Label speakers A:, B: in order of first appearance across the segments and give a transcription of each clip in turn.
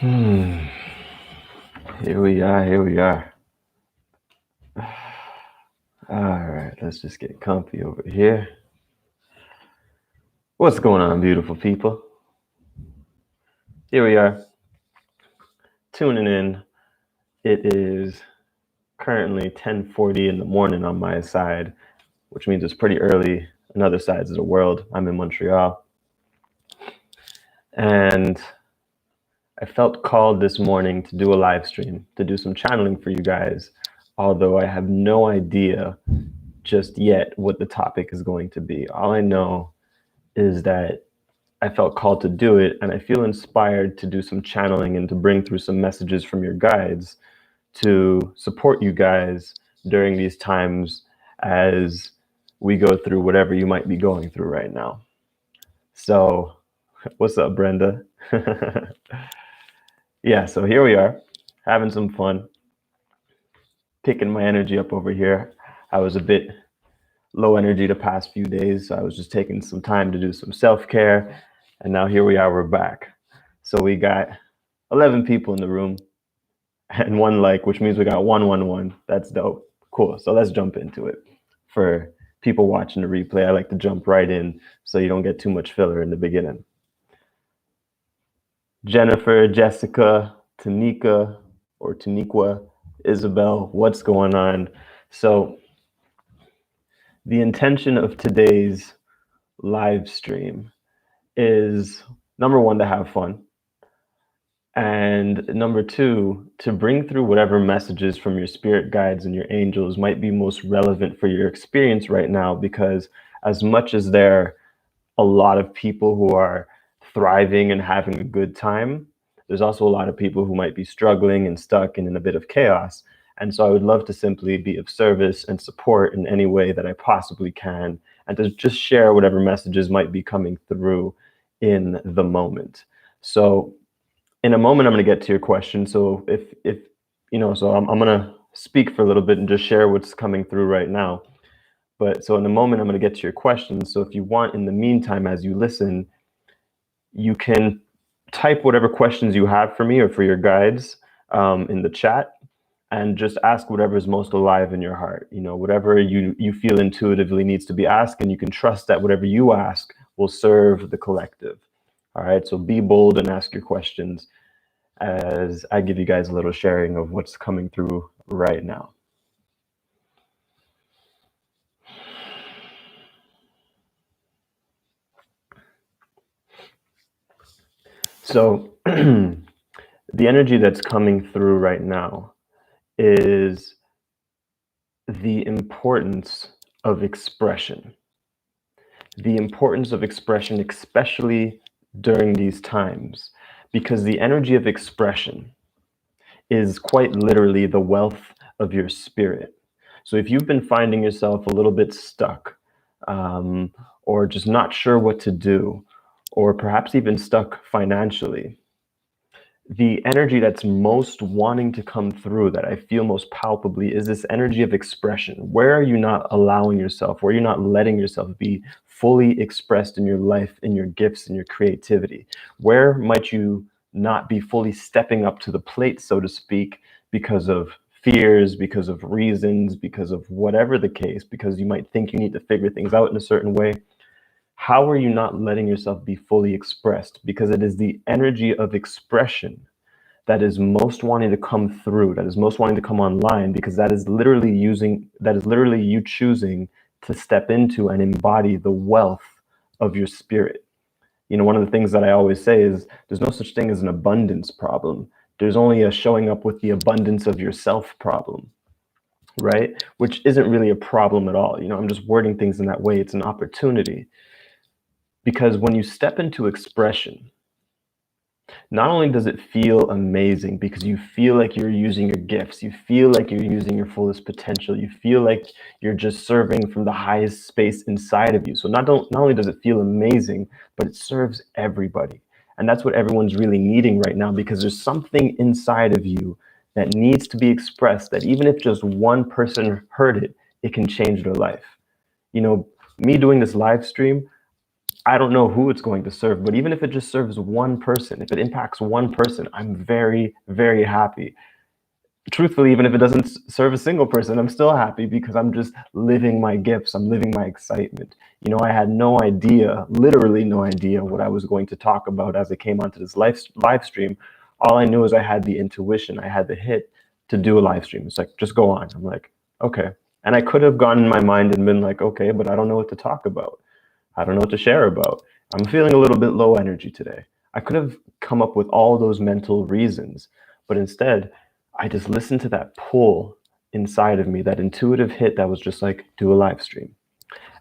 A: Hmm. Here we are. Here we are. All right, let's just get comfy over here. What's going on, beautiful people? Here we are, tuning in. It is currently 10:40 in the morning on my side, which means it's pretty early on other sides of the world. I'm in Montreal. And I felt called this morning to do a live stream, to do some channeling for you guys, although I have no idea just yet what the topic is going to be. All I know is that I felt called to do it, and I feel inspired to do some channeling and to bring through some messages from your guides to support you guys during these times as we go through whatever you might be going through right now. So, what's up, Brenda? Yeah, so here we are, having some fun, picking my energy up over here. I was a bit low energy the past few days, so I was just taking some time to do some self-care, and now here we are, we're back. So we got 11 people in the room and one like, which means we got 111. That's dope. Cool. So let's jump into it. For people watching the replay, I like to jump right in so you don't get too much filler in the beginning. Jennifer, Jessica, Tanika, or Taniqua, Isabel, what's going on? So the intention of today's live stream is, number one, to have fun. And number two, to bring through whatever messages from your spirit guides and your angels might be most relevant for your experience right now, because as much as there are a lot of people who are thriving and having a good time, there's also a lot of people who might be struggling and stuck and in a bit of chaos. And so I would love to simply be of service and support in any way that I possibly can, and to just share whatever messages might be coming through in the moment. So in a moment, I'm going to get to your question. So if you know, so I'm going to speak for a little bit and just share what's coming through right now. But so in a moment, I'm going to get to your questions. So if you want, in the meantime, as you listen, you can type whatever questions you have for me or for your guides in the chat, and just ask whatever is most alive in your heart. You know, whatever you feel intuitively needs to be asked, and you can trust that whatever you ask will serve the collective. All right, so be bold and ask your questions as I give you guys a little sharing of what's coming through right now. So the energy that's coming through right now is the importance of expression. The importance of expression, especially during these times, because the energy of expression is quite literally the wealth of your spirit. So if you've been finding yourself a little bit stuck, or just not sure what to do, or perhaps even stuck financially, the energy that's most wanting to come through, that I feel most palpably, is this energy of expression. Where are you not allowing yourself, where you're not letting yourself be fully expressed in your life, in your gifts, in your creativity? Where might you not be fully stepping up to the plate, so to speak, because of fears, because of reasons, because of whatever the case, because you might think you need to figure things out in a certain way? How are you not letting yourself be fully expressed? Because it is the energy of expression that is most wanting to come through, that is most wanting to come online, because that is literally you choosing to step into and embody the wealth of your spirit. You know, one of the things that I always say is there's no such thing as an abundance problem. There's only a showing up with the abundance of yourself problem, right? Which isn't really a problem at all. You know, I'm just wording things in that way. It's an opportunity. Because when you step into expression, not only does it feel amazing because you feel like you're using your gifts, you feel like you're using your fullest potential, you feel like you're just serving from the highest space inside of you. So not only does it feel amazing, but it serves everybody. And that's what everyone's really needing right now, because there's something inside of you that needs to be expressed, that even if just one person heard it, it can change their life. You know, me doing this live stream, I don't know who it's going to serve, but even if it just serves one person, if it impacts one person, I'm very, very happy. Truthfully, even if it doesn't serve a single person, I'm still happy because I'm just living my gifts. I'm living my excitement. You know, I had no idea, literally no idea what I was going to talk about as I came onto this live stream. All I knew is I had the intuition, I had the hit to do a live stream. It's like, just go on. I'm like, okay. And I could have gone in my mind and been like, okay, but I don't know what to talk about. I don't know what to share about. I'm feeling a little bit low energy today. I could have come up with all those mental reasons, but instead, I just listened to that pull inside of me, that intuitive hit that was just like, do a live stream.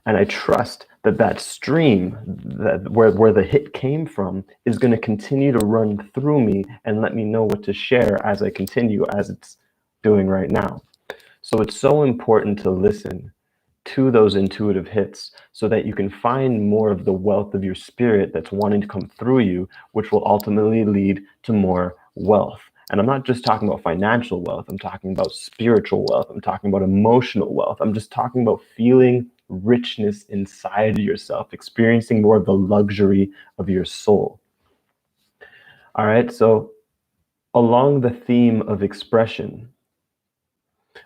A: And I trust that that stream, that where the hit came from, is going to continue to run through me and let me know what to share as I continue, as it's doing right now. So it's so important to listen to those intuitive hits so that you can find more of the wealth of your spirit that's wanting to come through you, which will ultimately lead to more wealth. And I'm not just talking about financial wealth, I'm talking about spiritual wealth, I'm talking about emotional wealth, I'm just talking about feeling richness inside of yourself, experiencing more of the luxury of your soul. All right, so along the theme of expression,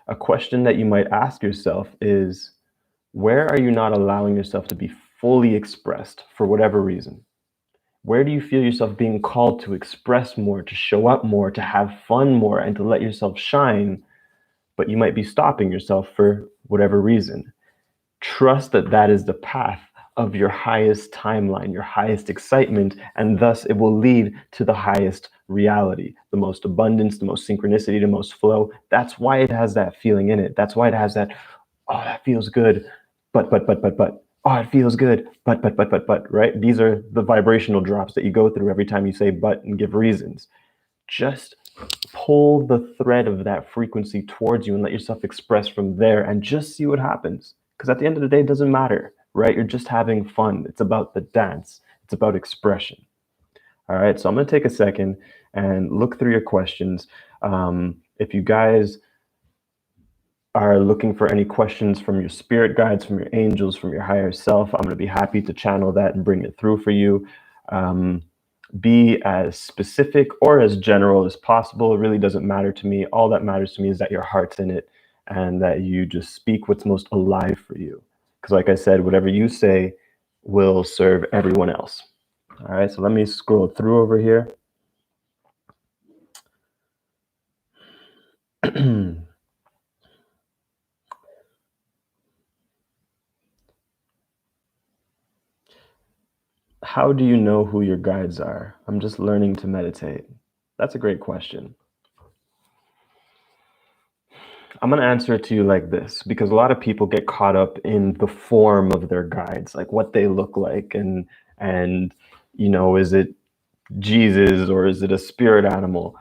A: a question that you might ask yourself is, where are you not allowing yourself to be fully expressed for whatever reason? Where do you feel yourself being called to express more, to show up more, to have fun more, and to let yourself shine, but you might be stopping yourself for whatever reason? Trust that that is the path of your highest timeline, your highest excitement, and thus it will lead to the highest reality, the most abundance, the most synchronicity, the most flow. That's why it has that feeling in it. That's why it has that, oh, that feels good, but, oh, it feels good, but, right? These are the vibrational drops that you go through every time you say but and give reasons. Just pull the thread of that frequency towards you and let yourself express from there and just see what happens. Because at the end of the day, it doesn't matter, right? You're just having fun. It's about the dance. It's about expression. All right, so I'm going to take a second and look through your questions. If you guys are looking for any questions from your spirit guides, from your angels, from your higher self, I'm going to be happy to channel that and bring it through for you. Be as specific or as general as possible. It really doesn't matter to me. All that matters to me is that your heart's in it and that you just speak what's most alive for you. Because like I said, whatever you say will serve everyone else. All right, so let me scroll through over here. How do you know who your guides are? I'm just learning to meditate. That's a great question. I'm going to answer it to you like this, because a lot of people get caught up in the form of their guides, like what they look like, and you know, is it Jesus or is it a spirit animal?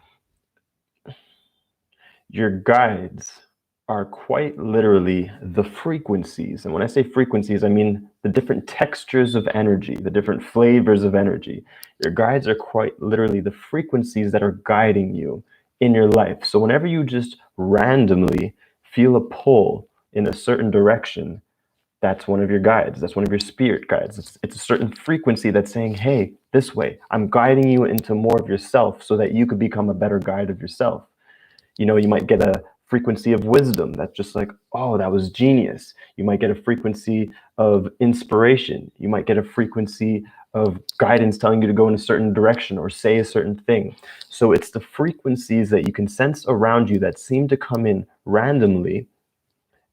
A: Your guides are quite literally the frequencies. And when I say frequencies, I mean the different textures of energy, the different flavors of energy. Your guides are quite literally the frequencies that are guiding you in your life. So whenever you just randomly feel a pull in a certain direction, that's one of your guides. That's one of your spirit guides. It's a certain frequency that's saying, hey, this way, I'm guiding you into more of yourself so that you could become a better guide of yourself. You know, you might get a frequency of wisdom that's just like, oh, that was genius. You might get a frequency of inspiration. You might get a frequency of guidance telling you to go in a certain direction or say a certain thing. So it's the frequencies that you can sense around you that seem to come in randomly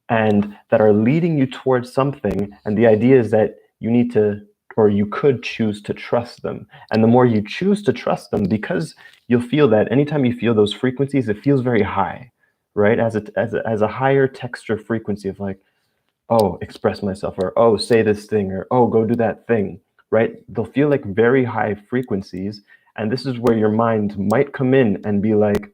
A: and that are leading you towards something. And the idea is that you need to, or you could choose to trust them. And the more you choose to trust them, because you'll feel that anytime you feel those frequencies, it feels very high, right? As a higher texture frequency of like, oh, express myself, or oh, say this thing, or oh, go do that thing, right? They'll feel like very high frequencies. And this is where your mind might come in and be like,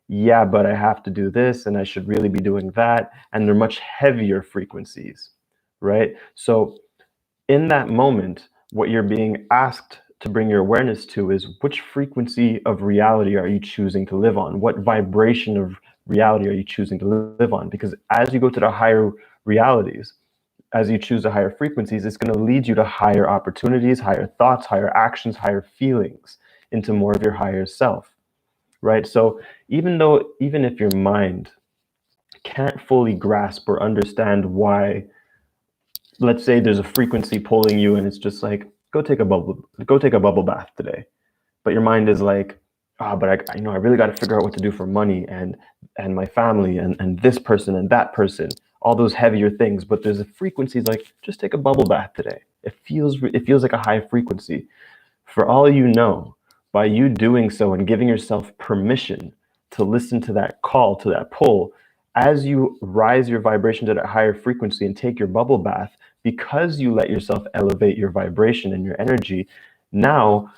A: yeah, but I have to do this and I should really be doing that. And they're much heavier frequencies, right? So in that moment, what you're being asked to bring your awareness to is, which frequency of reality are you choosing to live on? What vibration of reality are you choosing to live on? Because as you go to the higher realities, as you choose the higher frequencies, it's going to lead you to higher opportunities, higher thoughts, higher actions, higher feelings, into more of your higher self, right? So even if your mind can't fully grasp or understand why, let's say there's a frequency pulling you and it's just like, go take a bubble bath today. But your mind is like, but I really got to figure out what to do for money and my family and this person and that person, all those heavier things. But there's a frequency like, just take a bubble bath today. It feels like a high frequency. For all you know, by you doing so and giving yourself permission to listen to that call, to that pull, as you rise your vibration to that higher frequency and take your bubble bath, because you let yourself elevate your vibration and your energy, now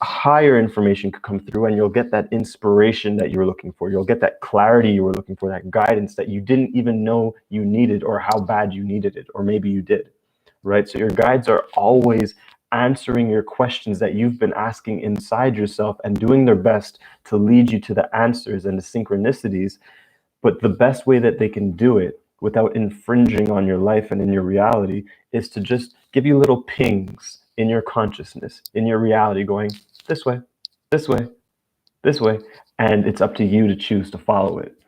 A: higher information could come through and you'll get that inspiration that you were looking for. You'll get that clarity you were looking for, that guidance that you didn't even know you needed or how bad you needed it, or maybe you did, right? So your guides are always answering your questions that you've been asking inside yourself and doing their best to lead you to the answers and the synchronicities. But the best way that they can do it without infringing on your life and in your reality is to just give you little pings in your consciousness, in your reality, going this way, this way, this way. And it's up to you to choose to follow it.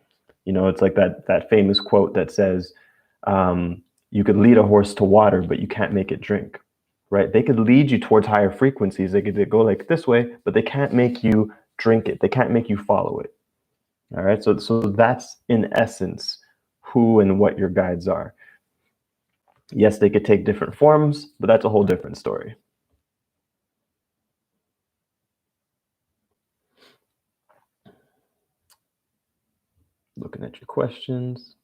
A: You know, it's like that famous quote that says, you could lead a horse to water, but you can't make it drink, right? They could lead you towards higher frequencies. They could go like this way, but they can't make you drink it. They can't make you follow it. All right. So that's in essence who and what your guides are. Yes, they could take different forms, but that's a whole different story. Looking at your questions.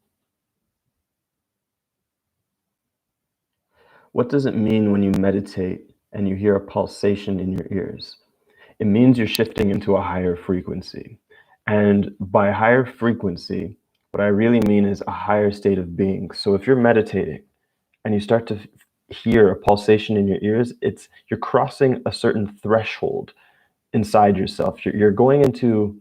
A: What does it mean when you meditate and you hear a pulsation in your ears? It means you're shifting into a higher frequency. And by higher frequency, what I really mean is a higher state of being. So if you're meditating and you start to hear a pulsation in your ears, you're crossing a certain threshold inside yourself. You're going into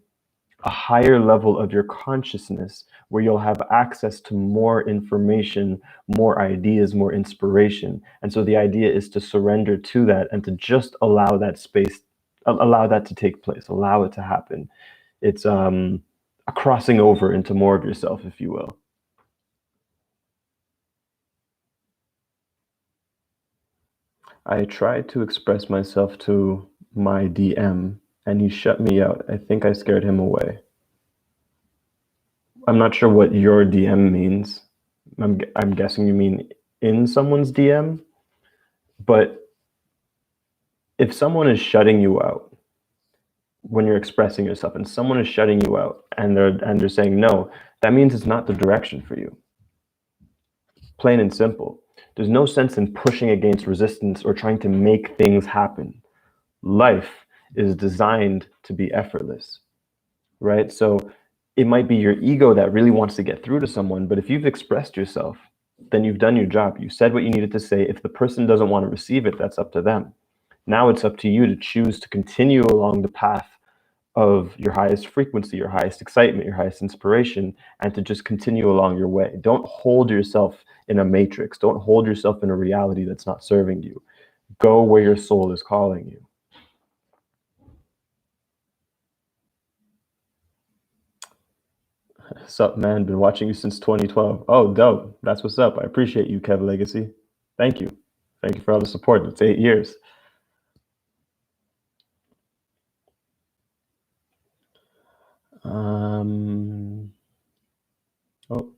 A: a higher level of your consciousness where you'll have access to more information, more ideas, more inspiration. And so the idea is to surrender to that and to just allow that space, allow that to take place, allow it to happen. It's a crossing over into more of yourself, if you will. I tried to express myself to my DM and he shut me out. I think I scared him away. I'm not sure what your DM means. I'm guessing you mean in someone's DM. But if someone is shutting you out when you're expressing yourself, and someone is shutting you out and they're saying no, that means it's not the direction for you. Plain and simple. There's no sense in pushing against resistance or trying to make things happen. Life is designed to be effortless, right? So it might be your ego that really wants to get through to someone, but if you've expressed yourself, then you've done your job. You said what you needed to say. If the person doesn't want to receive it, that's up to them. Now it's up to you to choose to continue along the path of your highest frequency, your highest excitement, your highest inspiration, and to just continue along your way. Don't hold yourself in a matrix. Don't hold yourself in a reality that's not serving you. Go where your soul is calling you. Sup, man? Been watching you since 2012. Oh, dope. That's what's up. I appreciate you, Kev Legacy. Thank you. Thank you for all the support. It's 8 years. Oh,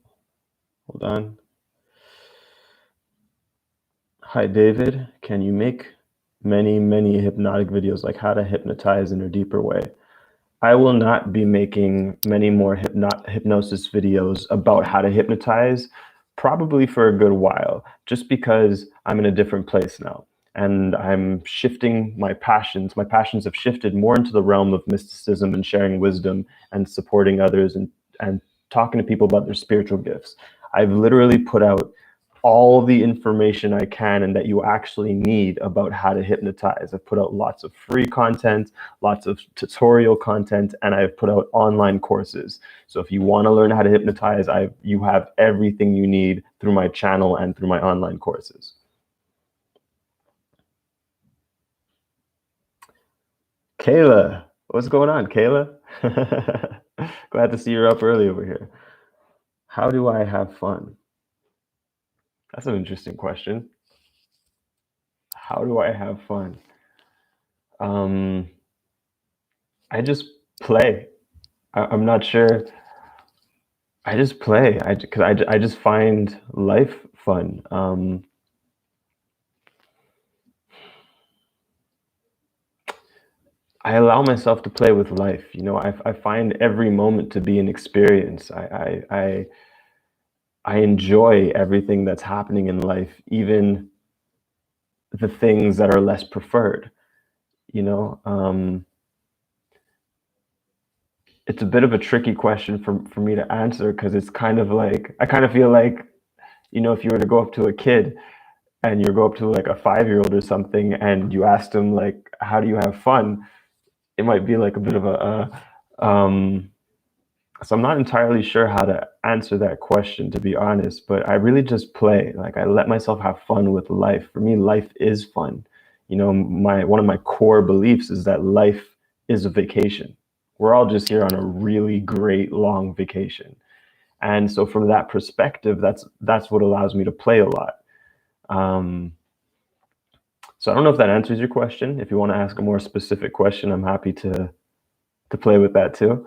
A: hold on. Hi, David. Can you make many hypnotic videos, like how to hypnotize in a deeper way? I will not be making many more hypnosis videos about how to hypnotize, probably for a good while, just because I'm in a different place now. And I'm shifting my passions. My passions have shifted more into the realm of mysticism and sharing wisdom and supporting others and talking to people about their spiritual gifts. I've literally put out all the information I can and that you actually need about how to hypnotize. I've put out lots of free content, lots of tutorial content, and I've put out online courses. So if you want to learn how to hypnotize, you have everything you need through my channel and through my online courses. Kayla, what's going on, Kayla? Glad to see you're up early over here. How do I have fun? That's an interesting question. How do I have fun? I just play. I'm not sure. I just play. I just find life fun. I allow myself to play with life. You know, I find every moment to be an experience. I enjoy everything that's happening in life, even the things that are less preferred. You know, it's a bit of a tricky question for me to answer, because it's kind of like, I kind of feel like, you know, if you were to go up to a kid and you go up to like a 5-year-old or something and you ask them like, how do you have fun? It might be like a bit of so I'm not entirely sure how to answer that question, to be honest, but I really just play. Like, I let myself have fun with life. For me, life is fun. You know, one of my core beliefs is that life is a vacation. We're all just here on a really great long vacation. And so from that perspective, that's what allows me to play a lot. So I don't know if that answers your question. If you want to ask a more specific question, I'm happy to play with that too.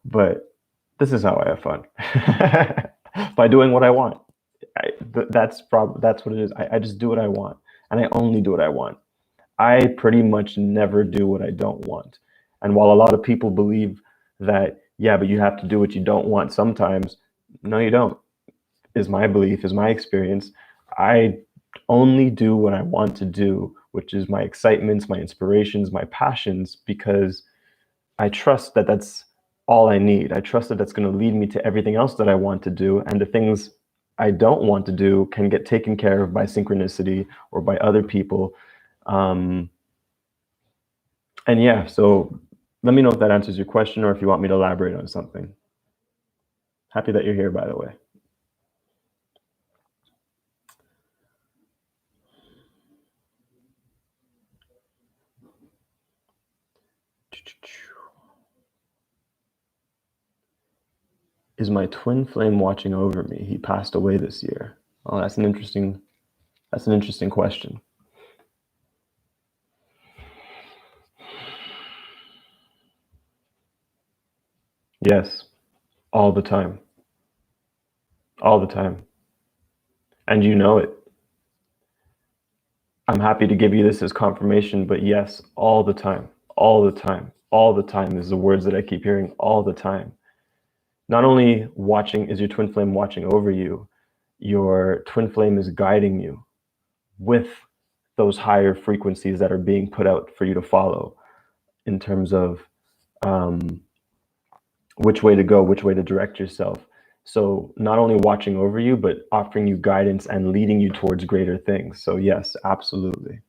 A: But this is how I have fun. By doing what I want. That's what it is. I just do what I want, and I only do what I want. I pretty much never do what I don't want. And while a lot of people believe that, yeah, but you have to do what you don't want sometimes, no, you don't. Is my belief, is my experience. I only do what I want to do, which is my excitements, my inspirations, my passions, because I trust that that's all I need. I trust that that's going to lead me to everything else that I want to do, and the things I don't want to do can get taken care of by synchronicity or by other people. And yeah, so let me know if that answers your question, or if you want me to elaborate on something. Happy that you're here, by the way. Is my twin flame watching over me? He passed away this year. Oh, that's an interesting question. Yes, all the time. All the time. And you know it. I'm happy to give you this as confirmation, but yes, all the time. All the time. All the time is the words that I keep hearing all the time. Not only is your twin flame watching over you, your twin flame is guiding you with those higher frequencies that are being put out for you to follow, in terms of which way to go, which way to direct yourself. So not only watching over you, but offering you guidance and leading you towards greater things. So yes, absolutely.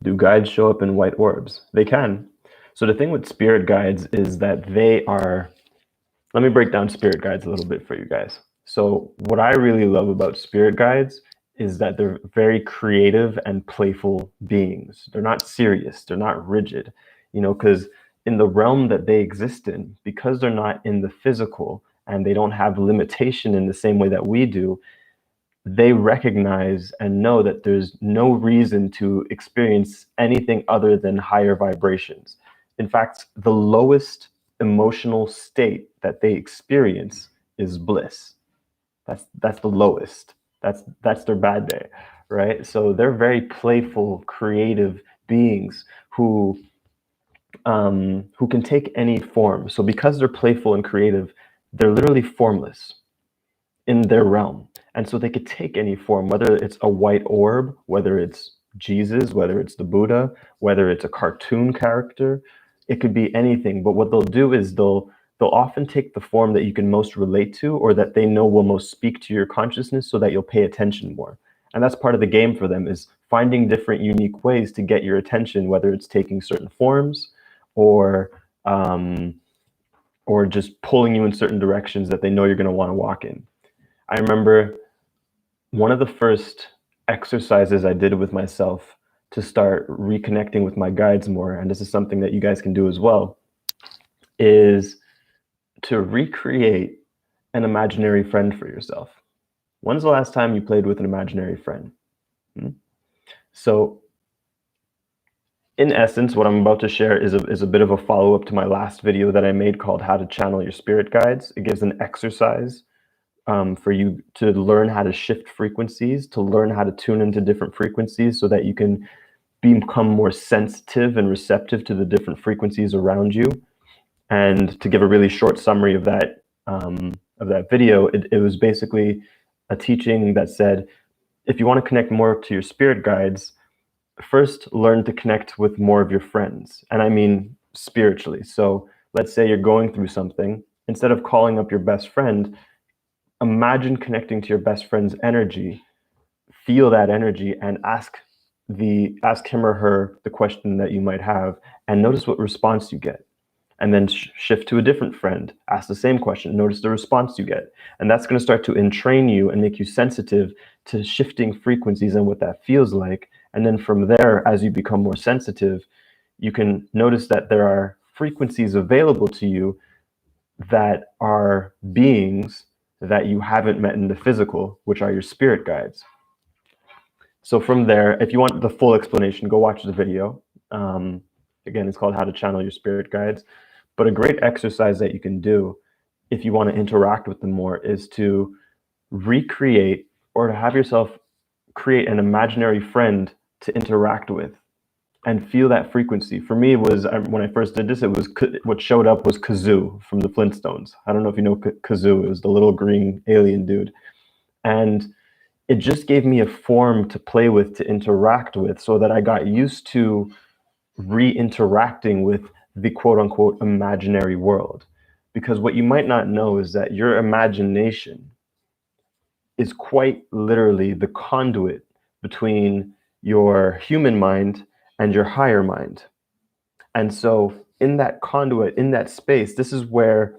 A: Do guides show up in white orbs? They can. So the thing with spirit guides is that let me break down spirit guides a little bit for you guys. So what I really love about spirit guides is that they're very creative and playful beings. They're not serious. They're not rigid, you know, because in the realm that they exist in, because they're not in the physical and they don't have limitation in the same way that we do, they recognize and know that there's no reason to experience anything other than higher vibrations. In fact, the lowest emotional state that they experience is bliss. That's the lowest. That's their bad day, right? So they're very playful, creative beings who can take any form. So because they're playful and creative, they're literally formless in their realm. And so they could take any form, whether it's a white orb, whether it's Jesus, whether it's the Buddha, whether it's a cartoon character. It could be anything. But what they'll do is they'll they'll often take the form that you can most relate to or that they know will most speak to your consciousness so that you'll pay attention more. And that's part of the game for them, is finding different unique ways to get your attention, whether it's taking certain forms or just pulling you in certain directions that they know you're going to want to walk in. I remember one of the first exercises I did with myself to start reconnecting with my guides more, and this is something that you guys can do as well, is to recreate an imaginary friend for yourself. When's the last time you played with an imaginary friend? So in essence, what I'm about to share is a bit of a follow-up to my last video that I made called How to Channel Your Spirit Guides. It gives an exercise for you to learn how to shift frequencies, to learn how to tune into different frequencies so that you can become more sensitive and receptive to the different frequencies around you. And to give a really short summary of that video, it was basically a teaching that said, if you want to connect more to your spirit guides, first learn to connect with more of your friends. And I mean spiritually. So let's say you're going through something. Instead of calling up your best friend, imagine connecting to your best friend's energy, feel that energy, and ask him or her the question that you might have, and notice what response you get. And then shift to a different friend, ask the same question, notice the response you get. And that's going to start to entrain you and make you sensitive to shifting frequencies and what that feels like. And then from there, as you become more sensitive, you can notice that there are frequencies available to you that are beings that you haven't met in the physical, which are your spirit guides. So from there, if you want the full explanation, go watch the video. Again, it's called How to Channel Your Spirit Guides. But a great exercise that you can do if you want to interact with them more is to recreate or to have yourself create an imaginary friend to interact with and feel that frequency. For me, it was, when I first did this, it was what showed up was Kazoo from the Flintstones. I don't know if you know Kazoo. It was the little green alien dude. And it just gave me a form to play with, to interact with, so that I got used to re-interacting with the quote-unquote imaginary world. Because what you might not know is that your imagination is quite literally the conduit between your human mind and your higher mind. And so in that conduit, in that space, this is where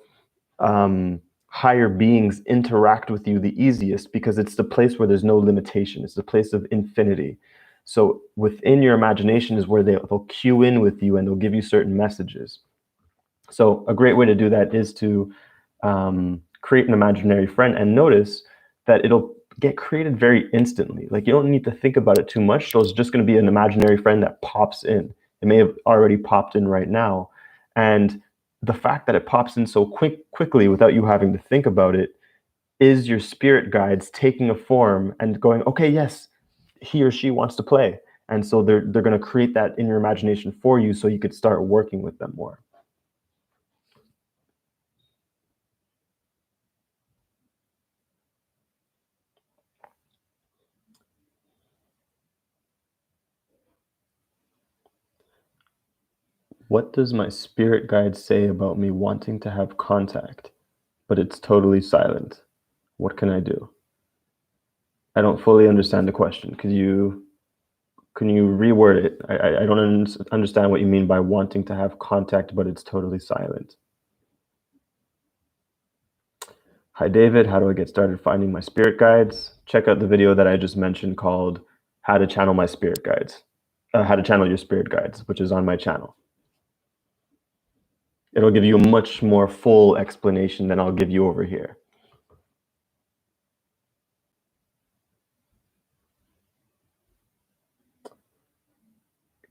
A: higher beings interact with you the easiest, because it's the place where there's no limitation. It's the place of infinity. So within your imagination is where they'll cue in with you and they'll give you certain messages. So a great way to do that is to create an imaginary friend, and notice that it'll get created very instantly. Like, you don't need to think about it too much. So it's just going to be an imaginary friend that pops in. It may have already popped in right now. And the fact that it pops in so quickly without you having to think about it is your spirit guides taking a form and going, okay, yes, he or she wants to play. And so they're going to create that in your imagination for you so you could start working with them more. What does my spirit guide say about me wanting to have contact, but it's totally silent? What can I do? I don't fully understand the question. Can you reword it? I don't understand what you mean by wanting to have contact, but it's totally silent. Hi, David. How do I get started finding my spirit guides? Check out the video that I just mentioned called How to Channel My Spirit Guides. How to Channel Your Spirit Guides, which is on my channel. It'll give you a much more full explanation than I'll give you over here.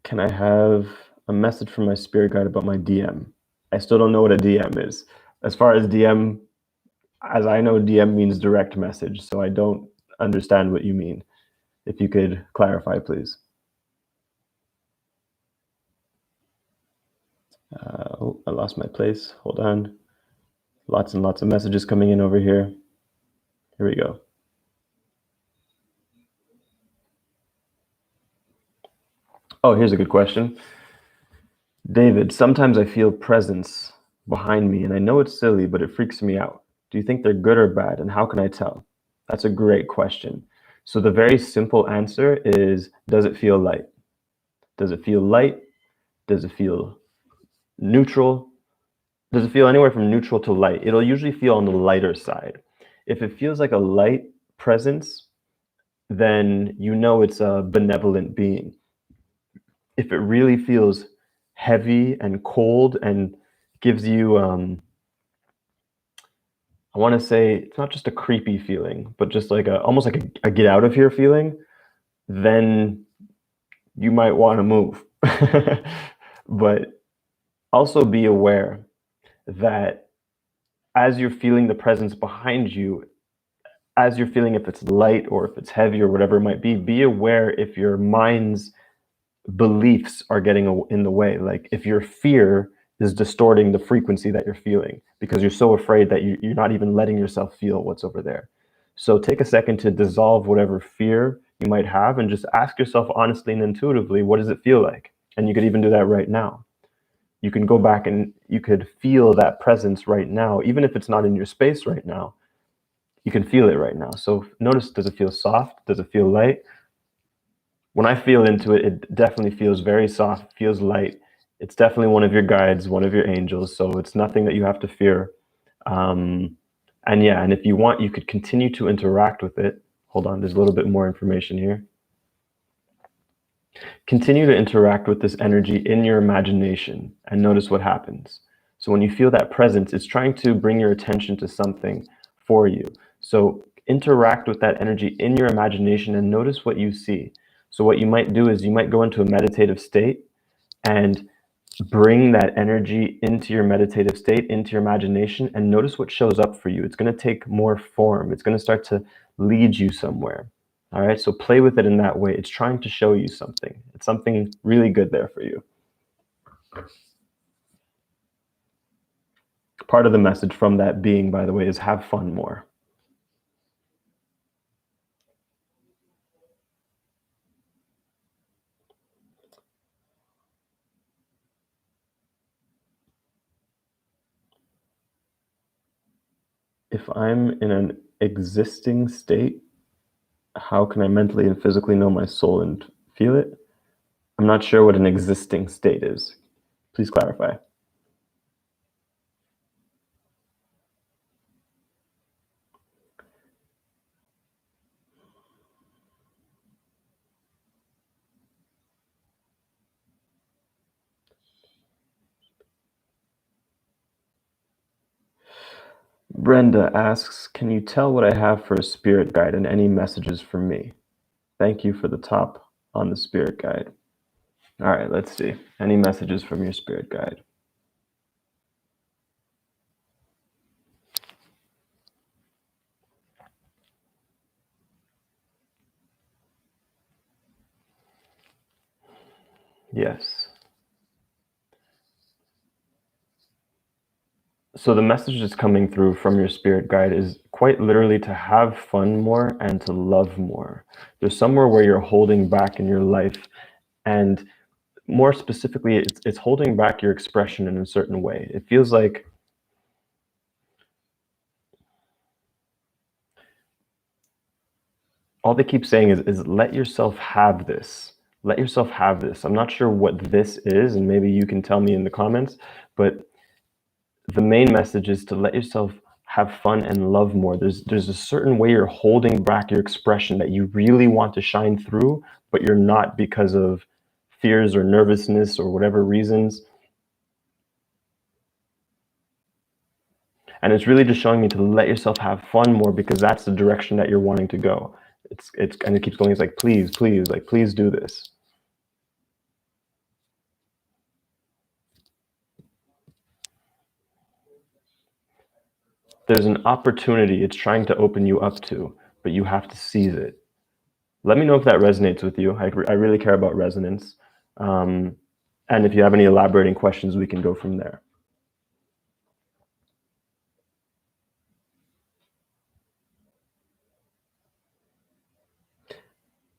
A: Can I have a message from my spirit guide about my DM? I still don't know what a DM is. As far as DM, as I know, DM means direct message, so I don't understand what you mean. If you could clarify, please. Oh, I lost my place. Hold on. Lots and lots of messages coming in over here. Here we go. Oh, here's a good question. David, sometimes I feel presence behind me, and I know it's silly, but it freaks me out. Do you think they're good or bad, and how can I tell? That's a great question. So the very simple answer is, does it feel light? Does it feel light? Does it feel neutral? Does it feel anywhere from neutral to light? It'll usually feel on the lighter side. If it feels like a light presence, then you know it's a benevolent being. If it really feels heavy and cold and gives you, I want to say, it's not just a creepy feeling, but just like almost like a get out of here feeling, then you might want to move. But also be aware that as you're feeling the presence behind you, as you're feeling if it's light or if it's heavy or whatever it might be aware if your mind's beliefs are getting in the way. Like if your fear is distorting the frequency that you're feeling because you're so afraid that you're not even letting yourself feel what's over there. So take a second to dissolve whatever fear you might have and just ask yourself honestly and intuitively, what does it feel like? And you could even do that right now. You can go back and you could feel that presence right now, even if it's not in your space right now. You can feel it right now. So notice, does it feel soft? Does it feel light? When I feel into it, it definitely feels very soft, feels light. It's definitely one of your guides, one of your angels. So it's nothing that you have to fear. And yeah, and if you want, you could continue to interact with it. Hold on, there's a little bit more information here. Continue to interact with this energy in your imagination and notice what happens. So when you feel that presence, it's trying to bring your attention to something for you. So interact with that energy in your imagination and notice what you see. So what you might do is you might go into a meditative state and bring that energy into your meditative state, into your imagination, and notice what shows up for you. It's going to take more form. It's going to start to lead you somewhere. All right, so play with it in that way. It's trying to show you something. It's something really good there for you. Part of the message from that being, by the way, is have fun more. If I'm in an existing state, how can I mentally and physically know my soul and feel it? I'm not sure what an existing state is. Please clarify. Brenda asks, can you tell what I have for a spirit guide and any messages from me? Thank you for the top on the spirit guide. All right, let's see. Any messages from your spirit guide? Yes. So the message that's coming through from your spirit guide is quite literally to have fun more and to love more. There's somewhere where you're holding back in your life, and more specifically, it's holding back your expression in a certain way. It feels like all they keep saying is let yourself have this. Let yourself have this. I'm not sure what this is, and maybe you can tell me in the comments, but the main message is to let yourself have fun and love more. There's a certain way you're holding back your expression that you really want to shine through, but you're not because of fears or nervousness or whatever reasons. And it's really just showing me to let yourself have fun more because that's the direction that you're wanting to go. It's and it keeps going. It's like, please, please, like, please do this. There's an opportunity it's trying to open you up to, but you have to seize it. Let me know if that resonates with you. I really care about resonance. And if you have any elaborating questions, we can go from there.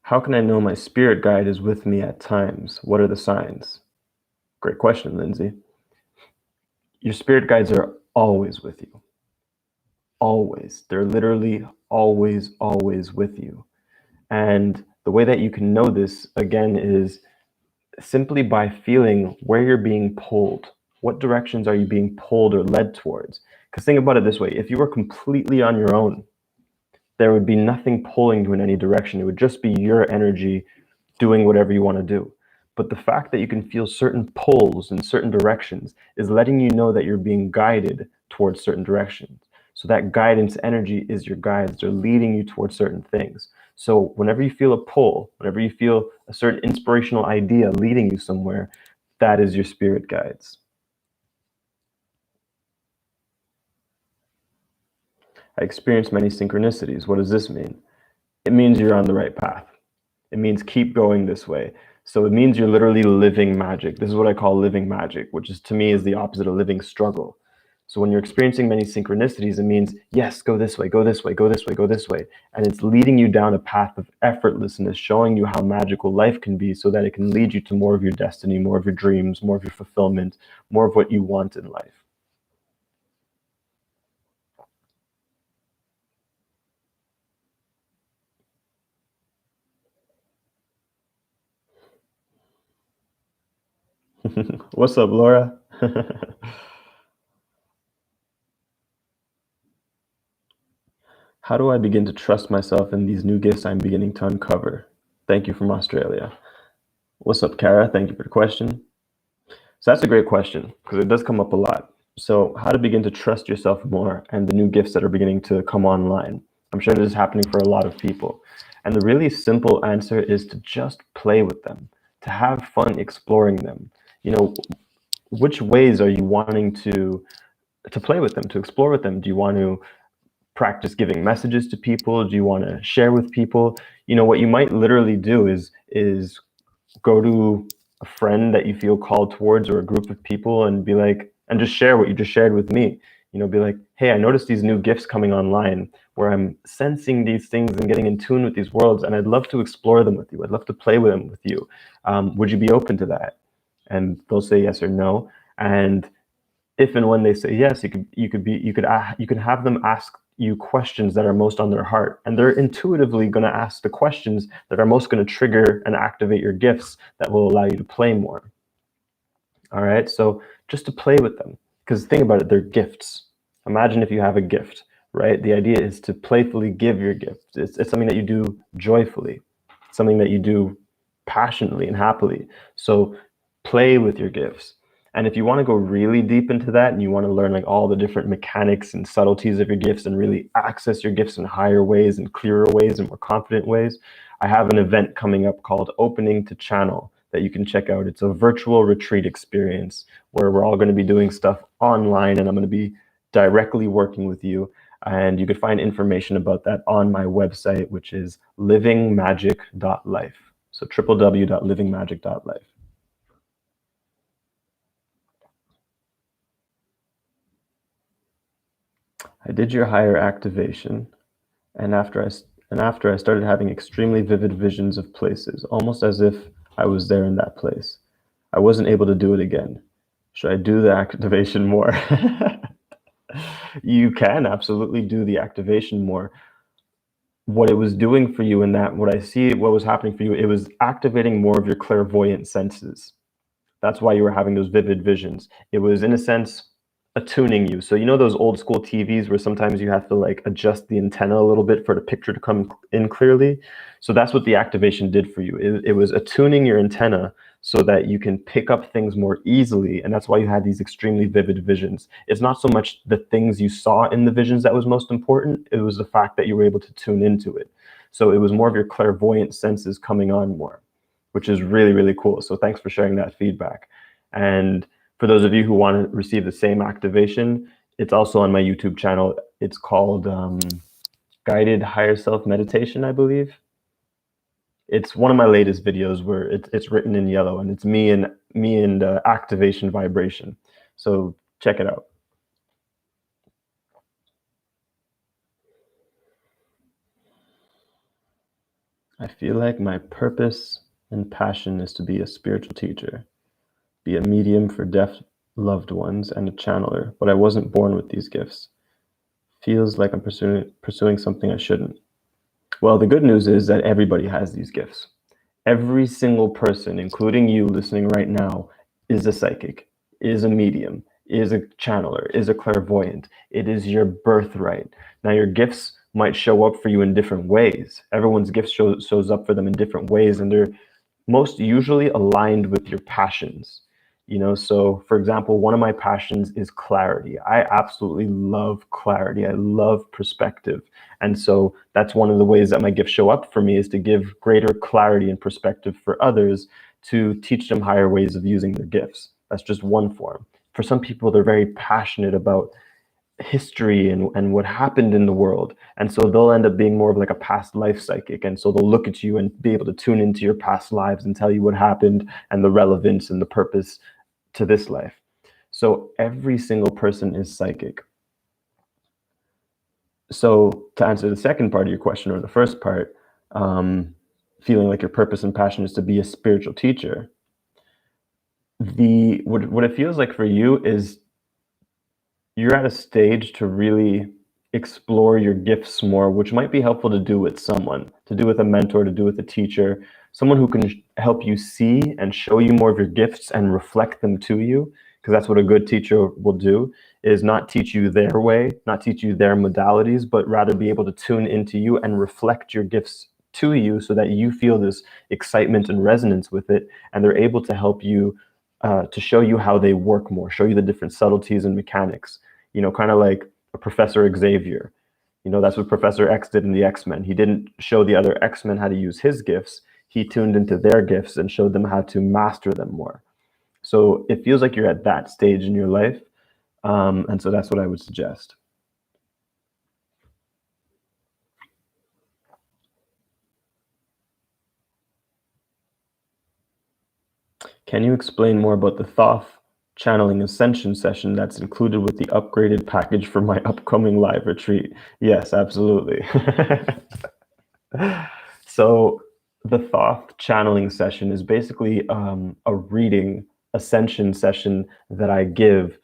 A: How can I know my spirit guide is with me at times? What are the signs? Great question, Lindsay. your spirit guides are always with you. Always. They're literally always, always with you. And the way that you can know this, again, is simply by feeling where you're being pulled. What directions are you being pulled or led towards? Because think about it this way, if you were completely on your own, there would be nothing pulling you in any direction. It would just be your energy doing whatever you want to do. But the fact that you can feel certain pulls in certain directions is letting you know that you're being guided towards certain directions. So that guidance energy is your guides. They're leading you towards certain things. So whenever you feel a pull, whenever you feel a certain inspirational idea leading you somewhere, that is your spirit guides. I experienced many synchronicities. What does this mean? It means you're on the right path. It means keep going this way. So it means you're literally living magic. This is what I call living magic, which is to me is the opposite of living struggle. So when you're experiencing many synchronicities, it means, yes, go this way, go this way, go this way, go this way. And it's leading you down a path of effortlessness, showing you how magical life can be so that it can lead you to more of your destiny, more of your dreams, more of your fulfillment, more of what you want in life. What's up, Laura? How do I begin to trust myself in these new gifts I'm beginning to uncover? Thank you from Australia. What's up, Kara? Thank you for the question. So that's a great question because it does come up a lot. So how to begin to trust yourself more and the new gifts that are beginning to come online. I'm sure this is happening for a lot of people. And the really simple answer is to just play with them, to have fun exploring them. You know, which ways are you wanting to play with them, to explore with them? Do you want to practice giving messages to people? Do you want to share with people? You know, what you might literally do is go to a friend that you feel called towards or a group of people and be like, and just share what you just shared with me. You know, be like, hey, I noticed these new gifts coming online where I'm sensing these things and getting in tune with these worlds, and I'd love to explore them with you. I'd love to play with them with you. Would you be open to that? And they'll say yes or no. And if and when they say yes, you could have them ask you questions that are most on their heart, and they're intuitively going to ask the questions that are most going to trigger and activate your gifts that will allow you to play more. All right, so just to play with them, because think about it, they're gifts. Imagine if you have a gift, right? The idea is to playfully give your gift. It's something that you do joyfully, something that you do passionately and happily. So play with your gifts. And if you want to go really deep into that and you want to learn like all the different mechanics and subtleties of your gifts and really access your gifts in higher ways and clearer ways and more confident ways, I have an event coming up called Opening to Channel that you can check out. It's a virtual retreat experience where we're all going to be doing stuff online, and I'm going to be directly working with you. And you can find information about that on my website, which is livingmagic.life. So www.livingmagic.life. I did your higher activation, and after I started having extremely vivid visions of places, almost as if I was there in that place. I wasn't able to do it again. Should I do the activation more? You can absolutely do the activation more. What it was doing for you in that, what was happening for you, it was activating more of your clairvoyant senses. That's why you were having those vivid visions. It was, in a sense, attuning you. So you know those old school TVs where sometimes you have to like adjust the antenna a little bit for the picture to come in clearly? So that's what the activation did for you. It was attuning your antenna so that you can pick up things more easily. And that's why you had these extremely vivid visions. It's not so much the things you saw in the visions that was most important. It was the fact that you were able to tune into it. So it was more of your clairvoyant senses coming on more, which is really, really cool. So thanks for sharing that feedback. And for those of you who want to receive the same activation, it's also on my YouTube channel. It's called Guided Higher Self Meditation, I believe. It's one of my latest videos where it's written in yellow, and it's me and activation vibration. So check it out. I feel like my purpose and passion is to be a spiritual teacher, be a medium for deaf loved ones and a channeler, but I wasn't born with these gifts. Feels like I'm pursuing something I shouldn't. Well, the good news is that everybody has these gifts. Every single person, including you listening right now, is a psychic, is a medium, is a channeler, is a clairvoyant. It is your birthright. Now, your gifts might show up for you in different ways. Everyone's gift shows up for them in different ways, and they're most usually aligned with your passions. So for example, one of my passions is clarity. I absolutely love clarity. I love perspective. And so that's one of the ways that my gifts show up for me, is to give greater clarity and perspective for others, to teach them higher ways of using their gifts. That's just one form. For some people, they're very passionate about history and what happened in the world, and so they'll end up being more of like a past life psychic, and so they'll look at you and be able to tune into your past lives and tell you what happened and the relevance and the purpose to this life. So every single person is psychic. So to answer the second part of your question, or the first part, feeling like your purpose and passion is to be a spiritual teacher, what it feels like for you is you're at a stage to really explore your gifts more, which might be helpful to do with someone, to do with a mentor, to do with a teacher, someone who can help you see and show you more of your gifts and reflect them to you. Because that's what a good teacher will do, is not teach you their way, not teach you their modalities, but rather be able to tune into you and reflect your gifts to you, so that you feel this excitement and resonance with it, and they're able to help you, to show you how they work more, show you the different subtleties and mechanics. Kind of like a Professor Xavier. That's what Professor X did in the X-Men. He didn't show the other X-Men how to use his gifts. He tuned into their gifts and showed them how to master them more. So it feels like you're at that stage in your life. And so that's what I would suggest. Can you explain more about the Thoth channeling ascension session that's included with the upgraded package for my upcoming live retreat? Yes, absolutely. So the Thoth channeling session is basically a reading ascension session that I give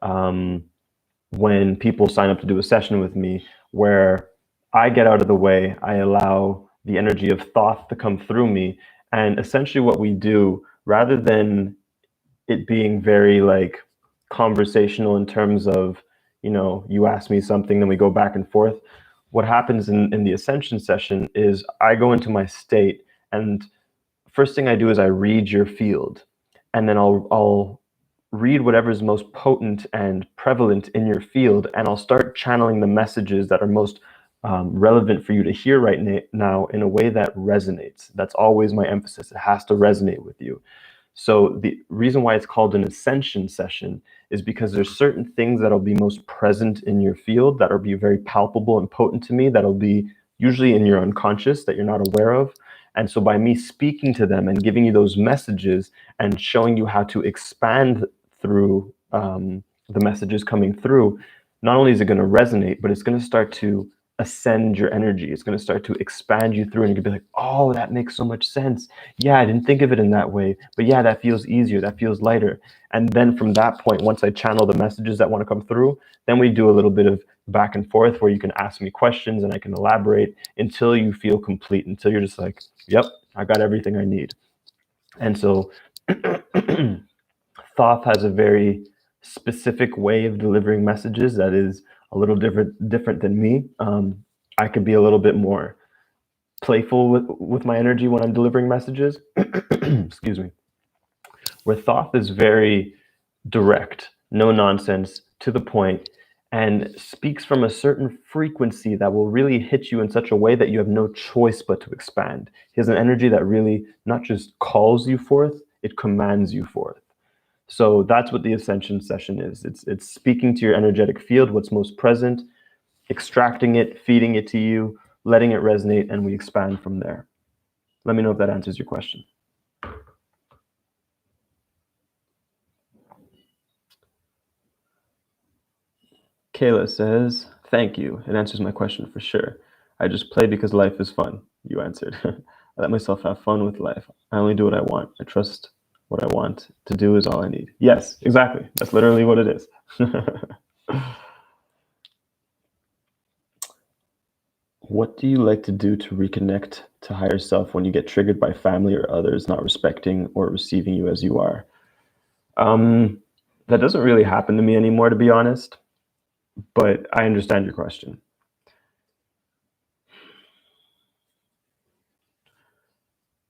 A: when people sign up to do a session with me, where I get out of the way, I allow the energy of Thoth to come through me. And essentially what we do, rather than it being very like conversational in terms of, you ask me something, then we go back and forth. What happens in the ascension session is I go into my state, and first thing I do is I read your field, and then I'll read whatever's most potent and prevalent in your field, and I'll start channeling the messages that are most relevant for you to hear right now in a way that resonates. That's always my emphasis. It has to resonate with you. So the reason why it's called an ascension session is because there's certain things that'll be most present in your field, that'll be very palpable and potent to me, that'll be usually in your unconscious that you're not aware of. And so by me speaking to them and giving you those messages and showing you how to expand through the messages coming through, not only is it going to resonate, but it's going to start to ascend your energy. It's going to start to expand you through, and you can be like, oh, that makes so much sense. Yeah, I didn't think of it in that way, but yeah, that feels easier, that feels lighter. And then from that point, once I channel the messages that want to come through, then we do a little bit of back and forth where you can ask me questions and I can elaborate until you feel complete, until you're just like, yep, I got everything I need. And so Thoth has a very specific way of delivering messages that is a little different than me. I could be a little bit more playful with my energy when I'm delivering messages. Excuse me. Where Thoth is very direct, no nonsense, to the point, and speaks from a certain frequency that will really hit you in such a way that you have no choice but to expand. He has an energy that really not just calls you forth, it commands you forth. So that's what the ascension session is. It's speaking to your energetic field, what's most present, extracting it, feeding it to you, letting it resonate, and we expand from there. Let me know if that answers your question. Kayla says, thank you. It answers my question for sure. I just play because life is fun. You answered. I let myself have fun with life. I only do what I want. I trust What I want to do is all I need. Yes, exactly. That's literally what it is. What do you like to do to reconnect to higher self when you get triggered by family or others not respecting or receiving you as you are? That doesn't really happen to me anymore, to be honest, but I understand your question.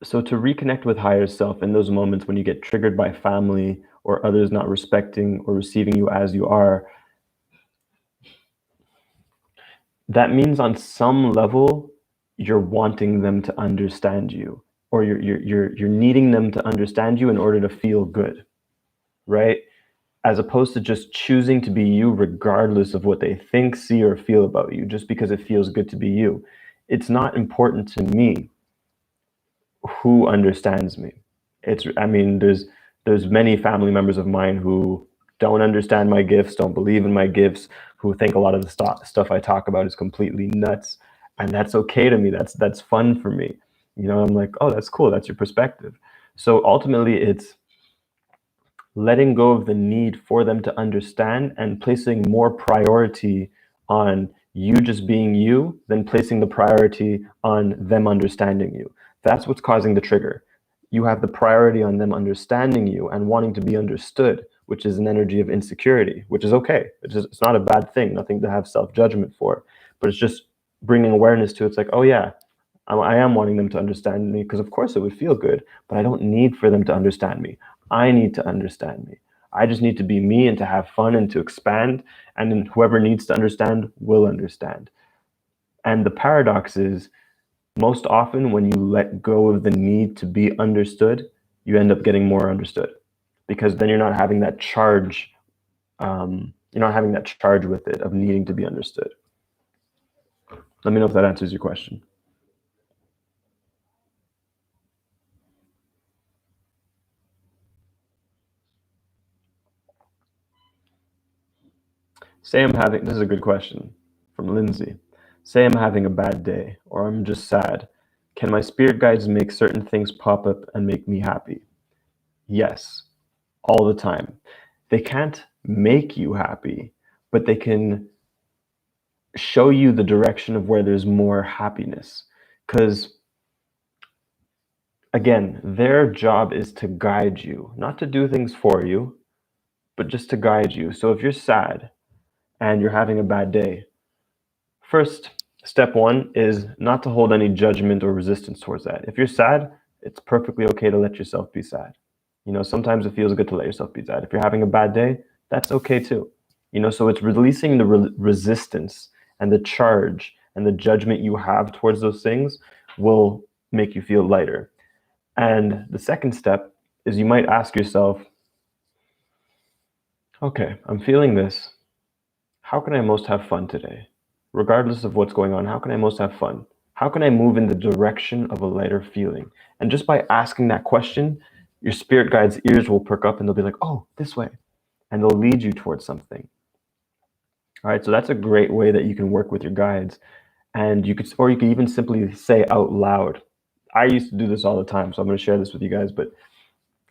A: So to reconnect with higher self in those moments when you get triggered by family or others not respecting or receiving you as you are, that means on some level you're wanting them to understand you, or you're needing them to understand you in order to feel good, right? As opposed to just choosing to be you regardless of what they think, see, or feel about you, just because it feels good to be you. It's not important to me who understands me. I mean, there's many family members of mine who don't understand my gifts, don't believe in my gifts, who think a lot of the stuff I talk about is completely nuts, and that's okay to me. That's fun for me. You know, I'm like, oh, that's cool. That's your perspective. So ultimately, it's letting go of the need for them to understand and placing more priority on you just being you than placing the priority on them understanding you. That's what's causing the trigger. You have the priority on them understanding you and wanting to be understood, which is an energy of insecurity, which is okay. It's not a bad thing, nothing to have self-judgment for, but it's just bringing awareness to it's like, oh yeah, I am wanting them to understand me because of course it would feel good, but I don't need for them to understand me. I need to understand me. I just need to be me and to have fun and to expand. And then whoever needs to understand will understand. And the paradox is most often when you let go of the need to be understood, you end up getting more understood because then you're not having that charge. You're not having that charge with it of needing to be understood. Let me know if that answers your question. This is a good question from Lindsay. Say I'm having a bad day or I'm just sad. Can my spirit guides make certain things pop up and make me happy? Yes, all the time. They can't make you happy, but they can show you the direction of where there's more happiness. Because again, their job is to guide you, not to do things for you, but just to guide you. So if you're sad and you're having a bad day, first, step one is not to hold any judgment or resistance towards that. If you're sad, it's perfectly okay to let yourself be sad. You know, sometimes it feels good to let yourself be sad. If you're having a bad day, that's okay too. You know, so it's releasing the resistance and the charge and the judgment you have towards those things will make you feel lighter. And the second step is you might ask yourself, okay, I'm feeling this. How can I most have fun today? Regardless of what's going on, how can I most have fun? How can I move in the direction of a lighter feeling? And just by asking that question, your spirit guide's ears will perk up and they'll be like, oh, this way. And they'll lead you towards something. All right, so that's a great way that you can work with your guides. And you could even simply say out loud. I used to do this all the time, so I'm going to share this with you guys, but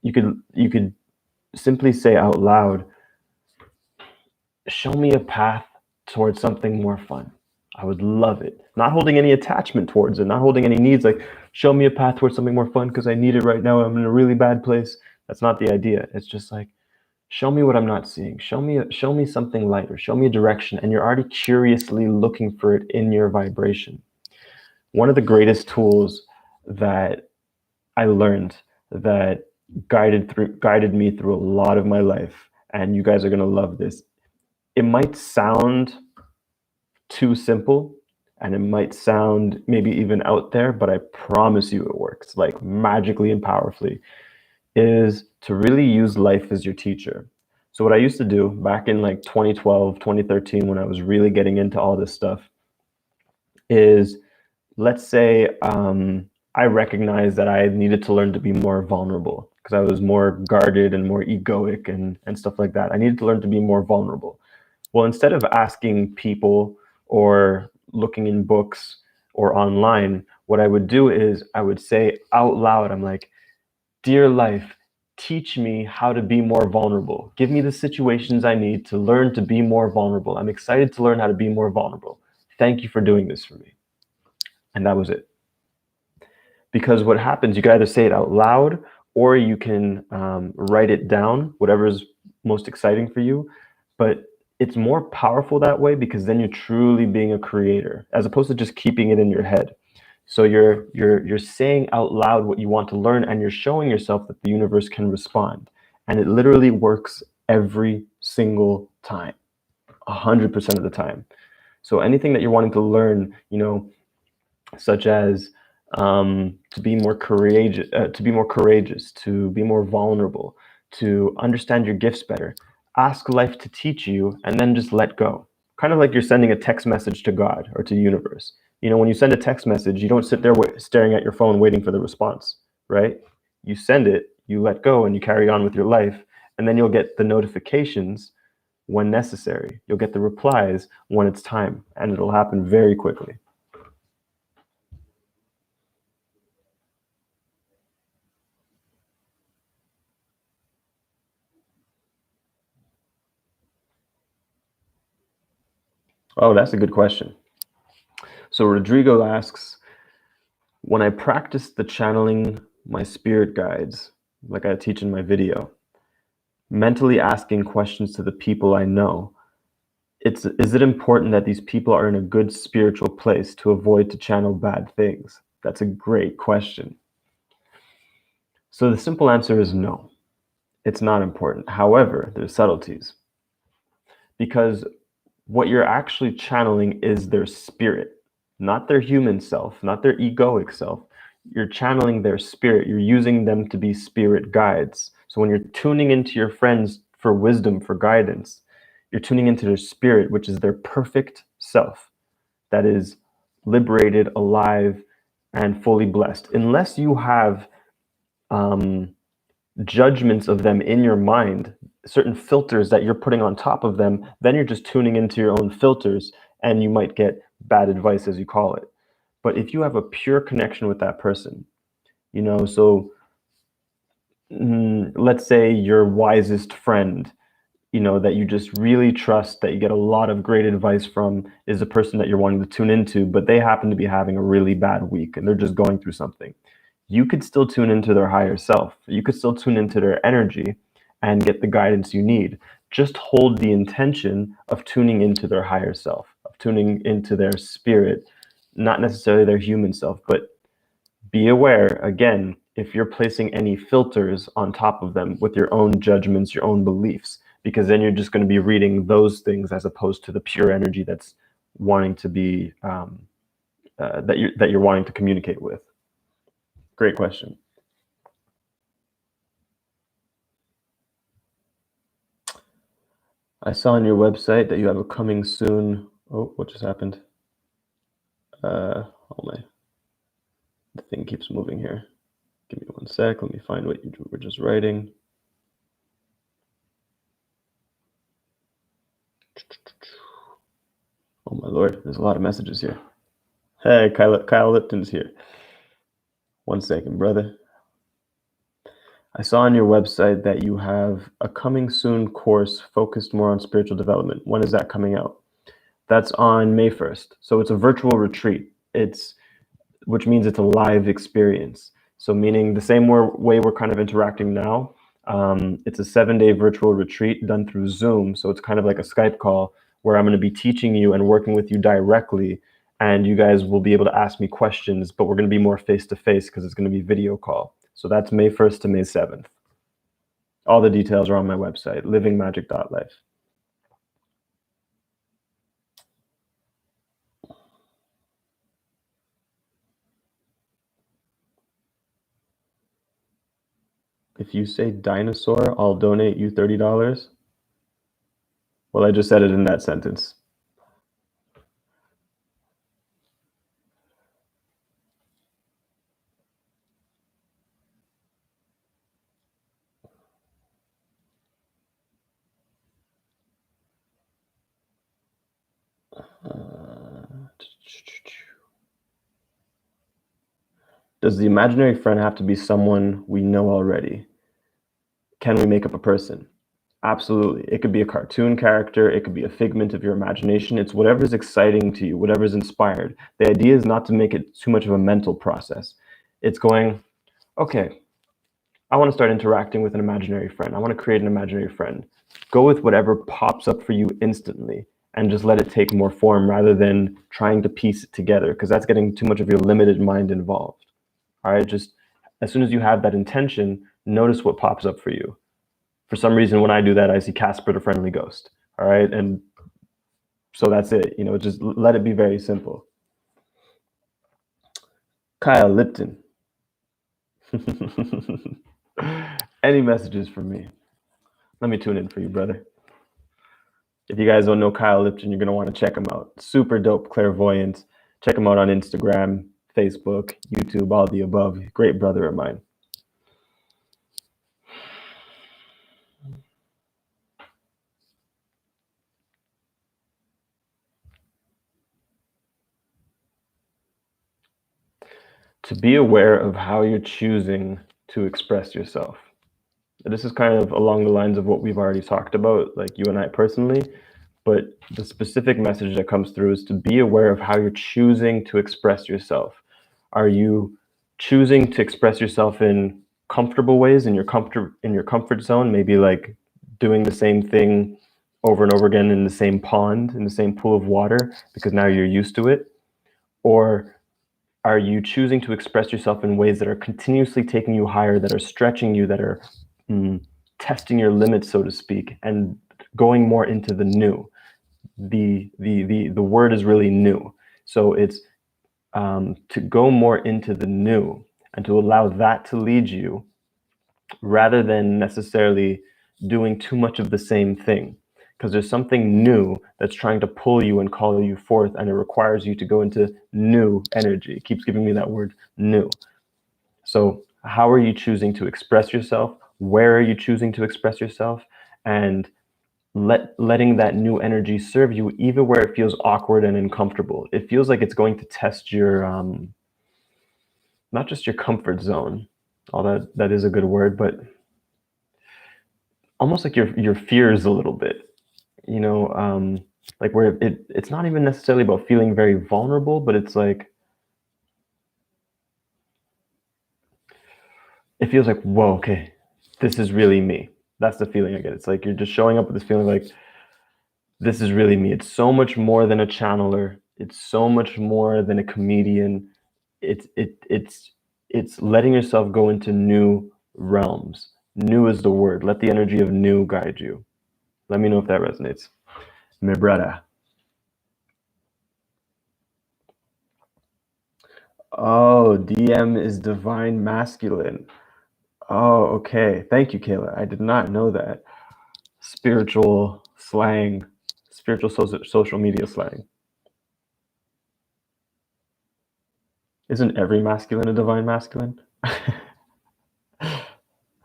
A: you could simply say out loud, show me a path towards something more fun. I would love it. Not holding any attachment towards it, not holding any needs, like show me a path towards something more fun because I need it right now. I'm in a really bad place. That's not the idea. It's just like, show me what I'm not seeing. Show me something lighter. Show me a direction. And you're already curiously looking for it in your vibration. One of the greatest tools that I learned that guided me through a lot of my life, and you guys are gonna love this. It might sound too simple and it might sound maybe even out there, but I promise you it works like magically and powerfully, is to really use life as your teacher. So what I used to do back in like 2012, 2013, when I was really getting into all this stuff is, let's say I recognized that I needed to learn to be more vulnerable because I was more guarded and more egoic and stuff like that. I needed to learn to be more vulnerable. Well, instead of asking people or looking in books or online, what I would do is I would say out loud, I'm like, dear life, teach me how to be more vulnerable. Give me the situations I need to learn to be more vulnerable. I'm excited to learn how to be more vulnerable. Thank you for doing this for me. And that was it. Because what happens, you can either say it out loud or you can write it down, whatever is most exciting for you. But it's more powerful that way because then you're truly being a creator as opposed to just keeping it in your head. So you're saying out loud what you want to learn, and you're showing yourself that the universe can respond. And it literally works every single time, 100% of the time. So anything that you're wanting to learn, such as to be more courageous, to be more vulnerable, to understand your gifts better. Ask life to teach you, and then just let go. Kind of like you're sending a text message to God or to the universe. When you send a text message, you don't sit there staring at your phone waiting for the response, right? You send it, you let go, and you carry on with your life, and then you'll get the notifications when necessary. You'll get the replies when it's time, and it'll happen very quickly. Oh, that's a good question. So Rodrigo asks, when I practice the channeling my spirit guides, like I teach in my video, mentally asking questions to the people I know, is it important that these people are in a good spiritual place to avoid to channel bad things? That's a great question. So the simple answer is no. It's not important. However, there's subtleties. Because what you're actually channeling is their spirit, not their human self, not their egoic self. You're channeling their spirit. You're using them to be spirit guides. So when you're tuning into your friends for wisdom, for guidance, you're tuning into their spirit, which is their perfect self that is liberated, alive, and fully blessed. Unless you have judgments of them in your mind, certain filters that you're putting on top of them, then you're just tuning into your own filters, and you might get bad advice, as you call it. But if you have a pure connection with that person, so let's say your wisest friend, that you just really trust, that you get a lot of great advice from, is a person that you're wanting to tune into, but they happen to be having a really bad week and they're just going through something. You could still tune into their higher self. You could still tune into their energy and get the guidance you need. Just hold the intention of tuning into their higher self, of tuning into their spirit, not necessarily their human self. But be aware, again, if you're placing any filters on top of them with your own judgments, your own beliefs, because then you're just going to be reading those things as opposed to the pure energy that's wanting to be, that you're wanting to communicate with. Great question. I saw on your website that you have a coming soon. Oh, what just happened? The thing keeps moving here. Give me 1 sec. Let me find what you were just writing. Oh my Lord, there's a lot of messages here. Hey, Kyle Lipton's here. 1 second, brother. I saw on your website that you have a coming soon course focused more on spiritual development. When is that coming out? That's on May 1st. So it's a virtual retreat. Which means it's a live experience. So meaning the same way we're kind of interacting now, it's a 7-day virtual retreat done through Zoom. So it's kind of like a Skype call where I'm going to be teaching you and working with you directly. And you guys will be able to ask me questions, but we're going to be more face-to-face because it's going to be video call. So that's May 1st to May 7th. All the details are on my website, livingmagic.life. If you say dinosaur, I'll donate you $30. Well, I just said it in that sentence. Does the imaginary friend have to be someone we know already? Can we make up a person? Absolutely. It could be a cartoon character. It could be a figment of your imagination. It's whatever's exciting to you, whatever's inspired. The idea is not to make it too much of a mental process. It's going, okay, I want to start interacting with an imaginary friend. I want to create an imaginary friend. Go with whatever pops up for you instantly and just let it take more form rather than trying to piece it together, because that's getting too much of your limited mind involved. All right, just as soon as you have that intention, notice what pops up for you. For some reason, when I do that, I see Casper the Friendly Ghost. All right, and so that's it. Just let it be very simple. Kyle Lipton. Any messages for me? Let me tune in for you, brother. If you guys don't know Kyle Lipton, you're going to want to check him out. Super dope clairvoyant. Check him out on Instagram, Facebook, YouTube, all the above. Great brother of mine. To be aware of how you're choosing to express yourself. This is kind of along the lines of what we've already talked about, like you and I personally, but the specific message that comes through is to be aware of how you're choosing to express yourself. Are you choosing to express yourself in comfortable ways, in your comfort zone, maybe like doing the same thing over and over again in the same pond, in the same pool of water, because now you're used to it? Or are you choosing to express yourself in ways that are continuously taking you higher, that are stretching you, that are testing your limits, so to speak, and going more into the new? The word is really new. So it's to go more into the new and to allow that to lead you rather than necessarily doing too much of the same thing. Because there's something new that's trying to pull you and call you forth, and it requires you to go into new energy. It keeps giving me that word, new. So how are you choosing to express yourself? Where are you choosing to express yourself? And letting that new energy serve you even where it feels awkward and uncomfortable. It feels like it's going to test your, not just your comfort zone, all that is a good word, but almost like your fears a little bit. Like where it's not even necessarily about feeling very vulnerable, but it's like, it feels like, whoa, okay, this is really me. That's the feeling I get. It's like you're just showing up with this feeling like, this is really me. It's so much more than a channeler. It's so much more than a comedian. It's letting yourself go into new realms. New is the word. Let the energy of new guide you. Let me know if that resonates. Mi brother. Oh, DM is divine masculine. Oh, okay. Thank you, Kayla. I did not know that. Spiritual slang, spiritual social media slang. Isn't every masculine a divine masculine?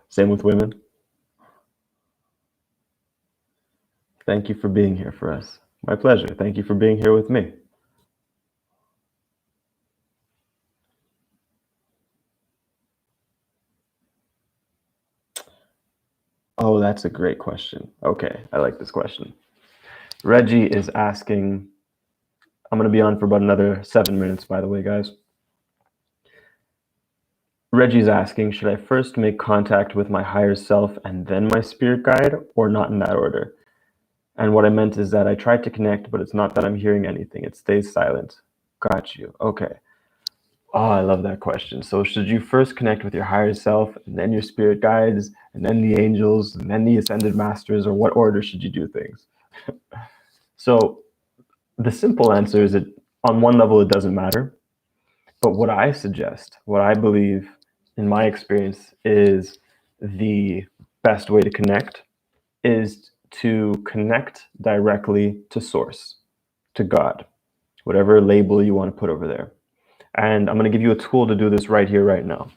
A: Same with women. Thank you for being here for us. My pleasure. Thank you for being here with me. Oh, that's a great question. Okay, I like this question. Reggie is asking, I'm going to be on for about another 7 minutes, by the way, guys. Reggie's asking, should I first make contact with my higher self and then my spirit guide, or not in that order? And what I meant is that I tried to connect, but it's not that I'm hearing anything. It stays silent. Got you. Okay. Oh, I love that question. So should you first connect with your higher self and then your spirit guides and then the angels and then the ascended masters, or what order should you do things? So the simple answer is that on one level, it doesn't matter. But what I suggest, what I believe in my experience is the best way to connect is to connect directly to source, to God, whatever label you want to put over there. And I'm going to give you a tool to do this right here, right now.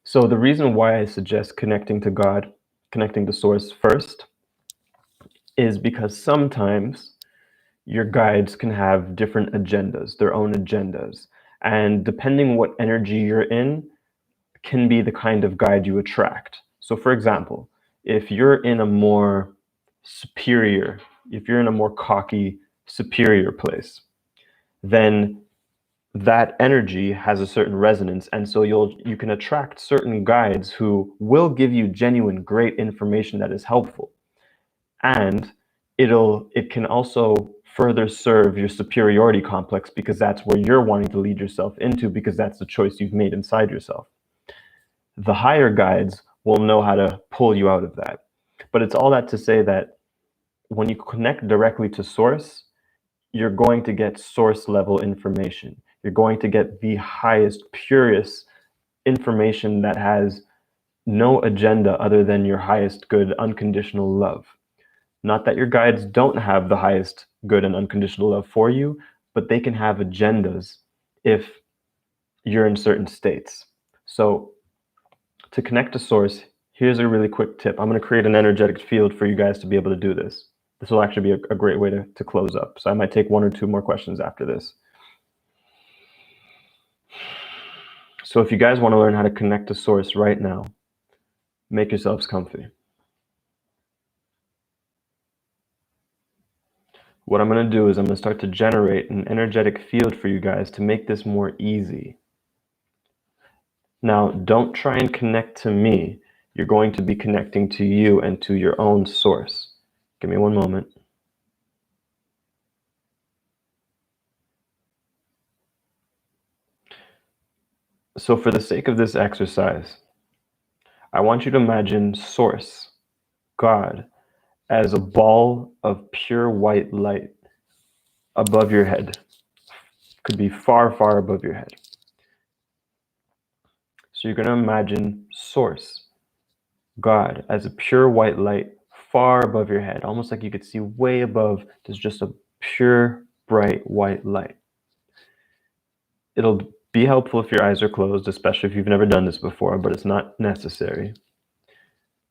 A: So the reason why I suggest connecting to God, connecting to source first, is because sometimes your guides can have different agendas, their own agendas. And depending what energy you're in, can be the kind of guide you attract. So for example, if you're in a more superior, if you're in a more cocky, superior place, then that energy has a certain resonance, and so you can attract certain guides who will give you genuine great information that is helpful, and it can also further serve your superiority complex, because that's where you're wanting to lead yourself into, because that's the choice you've made inside yourself. The higher guides will know how to pull you out of that. But it's all that to say that when you connect directly to source, you're going to get source level information. You're going to get the highest, purest information that has no agenda other than your highest good, unconditional love. Not that your guides don't have the highest good and unconditional love for you, but they can have agendas if you're in certain states. So to connect to source, here's a really quick tip. I'm going to create an energetic field for you guys to be able to do this. This will actually be a great way to close up. So I might take one or two more questions after this. So if you guys want to learn how to connect to source right now, make yourselves comfy. What I'm going to do is I'm going to start to generate an energetic field for you guys to make this more easy. Now, don't try and connect to me. You're going to be connecting to you and to your own source. Give me one moment. So for the sake of this exercise, I want you to imagine source, God, as a ball of pure white light above your head. Could be far, far above your head. So you're going to imagine source, God, as a pure white light far above your head, almost like you could see way above. There's just a pure, bright white light. It'll be helpful if your eyes are closed, especially if you've never done this before, but it's not necessary.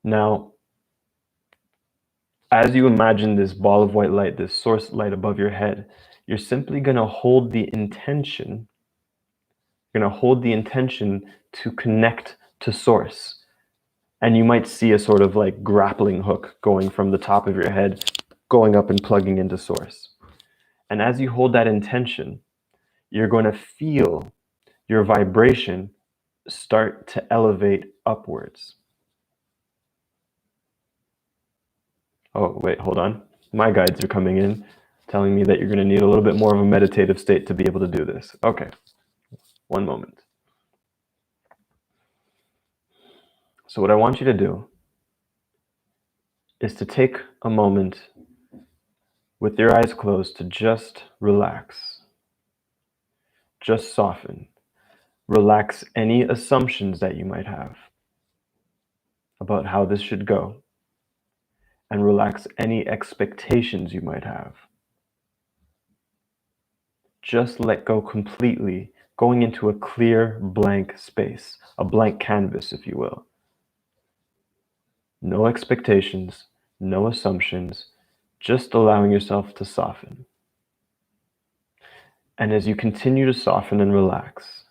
A: Now, as you imagine this ball of white light, this source light above your head, you're simply going to hold the intention. You're going to hold the intention to connect to source. And you might see a sort of like grappling hook going from the top of your head, going up and plugging into source. And as you hold that intention, you're going to feel your vibration start to elevate upwards. Oh, wait, hold on. My guides are coming in, telling me that you're going to need a little bit more of a meditative state to be able to do this. Okay, one moment. So what I want you to do is to take a moment with your eyes closed to just relax. Just soften. Relax any assumptions that you might have about how this should go, and relax any expectations you might have. Just let go completely, going into a clear blank space, a blank canvas, if you will. No expectations, no assumptions, just allowing yourself to soften. And as you continue to soften and relax,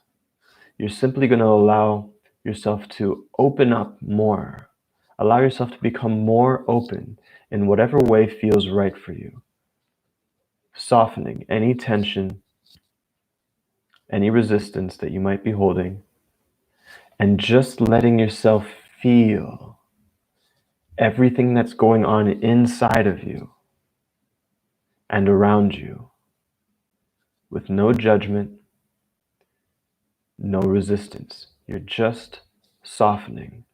A: you're simply going to allow yourself to open up more. Allow yourself to become more open in whatever way feels right for you. Softening any tension, any resistance that you might be holding, and just letting yourself feel everything that's going on inside of you and around you, with no judgment, no resistance. You're just softening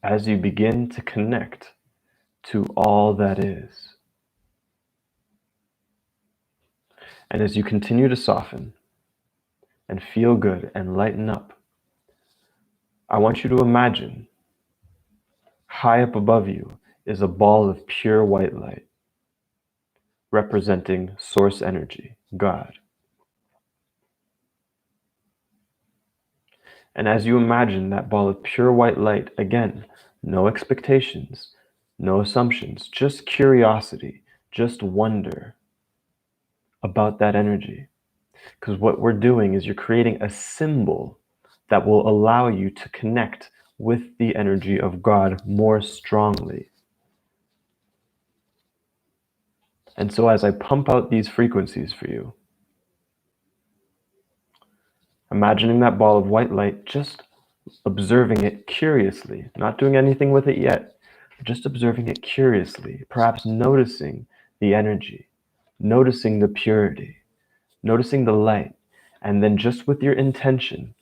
A: as you begin to connect to all that is. And as you continue to soften and feel good and lighten up, I want you to imagine high up above you is a ball of pure white light, representing source energy, God. And as you imagine that ball of pure white light, again, no expectations, no assumptions, just curiosity, just wonder about that energy. Because what we're doing is you're creating a symbol that will allow you to connect with the energy of God more strongly. And so as I pump out these frequencies for you, imagining that ball of white light, just observing it curiously, not doing anything with it yet, just observing it curiously, perhaps noticing the energy, noticing the purity, noticing the light, and then just with your intention,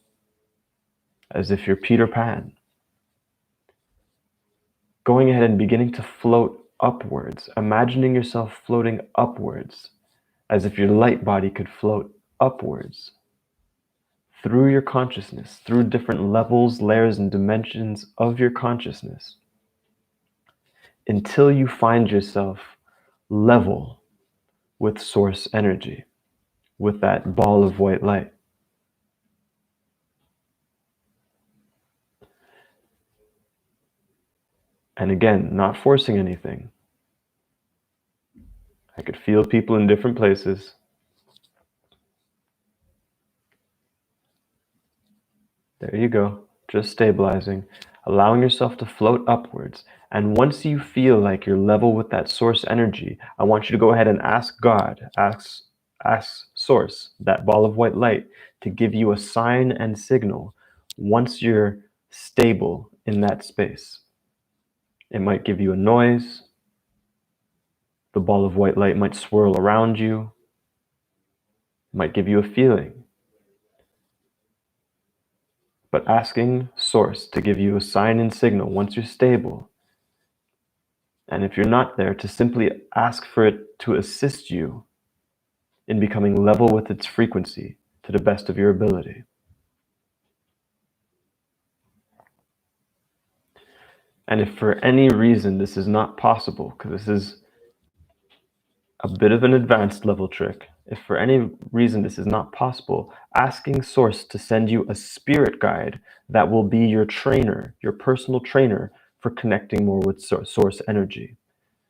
A: as if you're Peter Pan, going ahead and beginning to float upwards, imagining yourself floating upwards, as if your light body could float upwards through your consciousness, through different levels, layers, and dimensions of your consciousness, until you find yourself level with source energy, with that ball of white light. And again, not forcing anything. I could feel people in different places. There you go. Just stabilizing, allowing yourself to float upwards. And once you feel like you're level with that source energy, I want you to go ahead and ask God, ask source, that ball of white light, to give you a sign and signal once you're stable in that space. It might give you a noise. The ball of white light might swirl around you. It might give you a feeling. But asking source to give you a sign and signal once you're stable, and if you're not there, to simply ask for it to assist you in becoming level with its frequency to the best of your ability. And if for any reason this is not possible, because this is a bit of an advanced level trick, if for any reason this is not possible, asking source to send you a spirit guide that will be your trainer, your personal trainer for connecting more with source energy,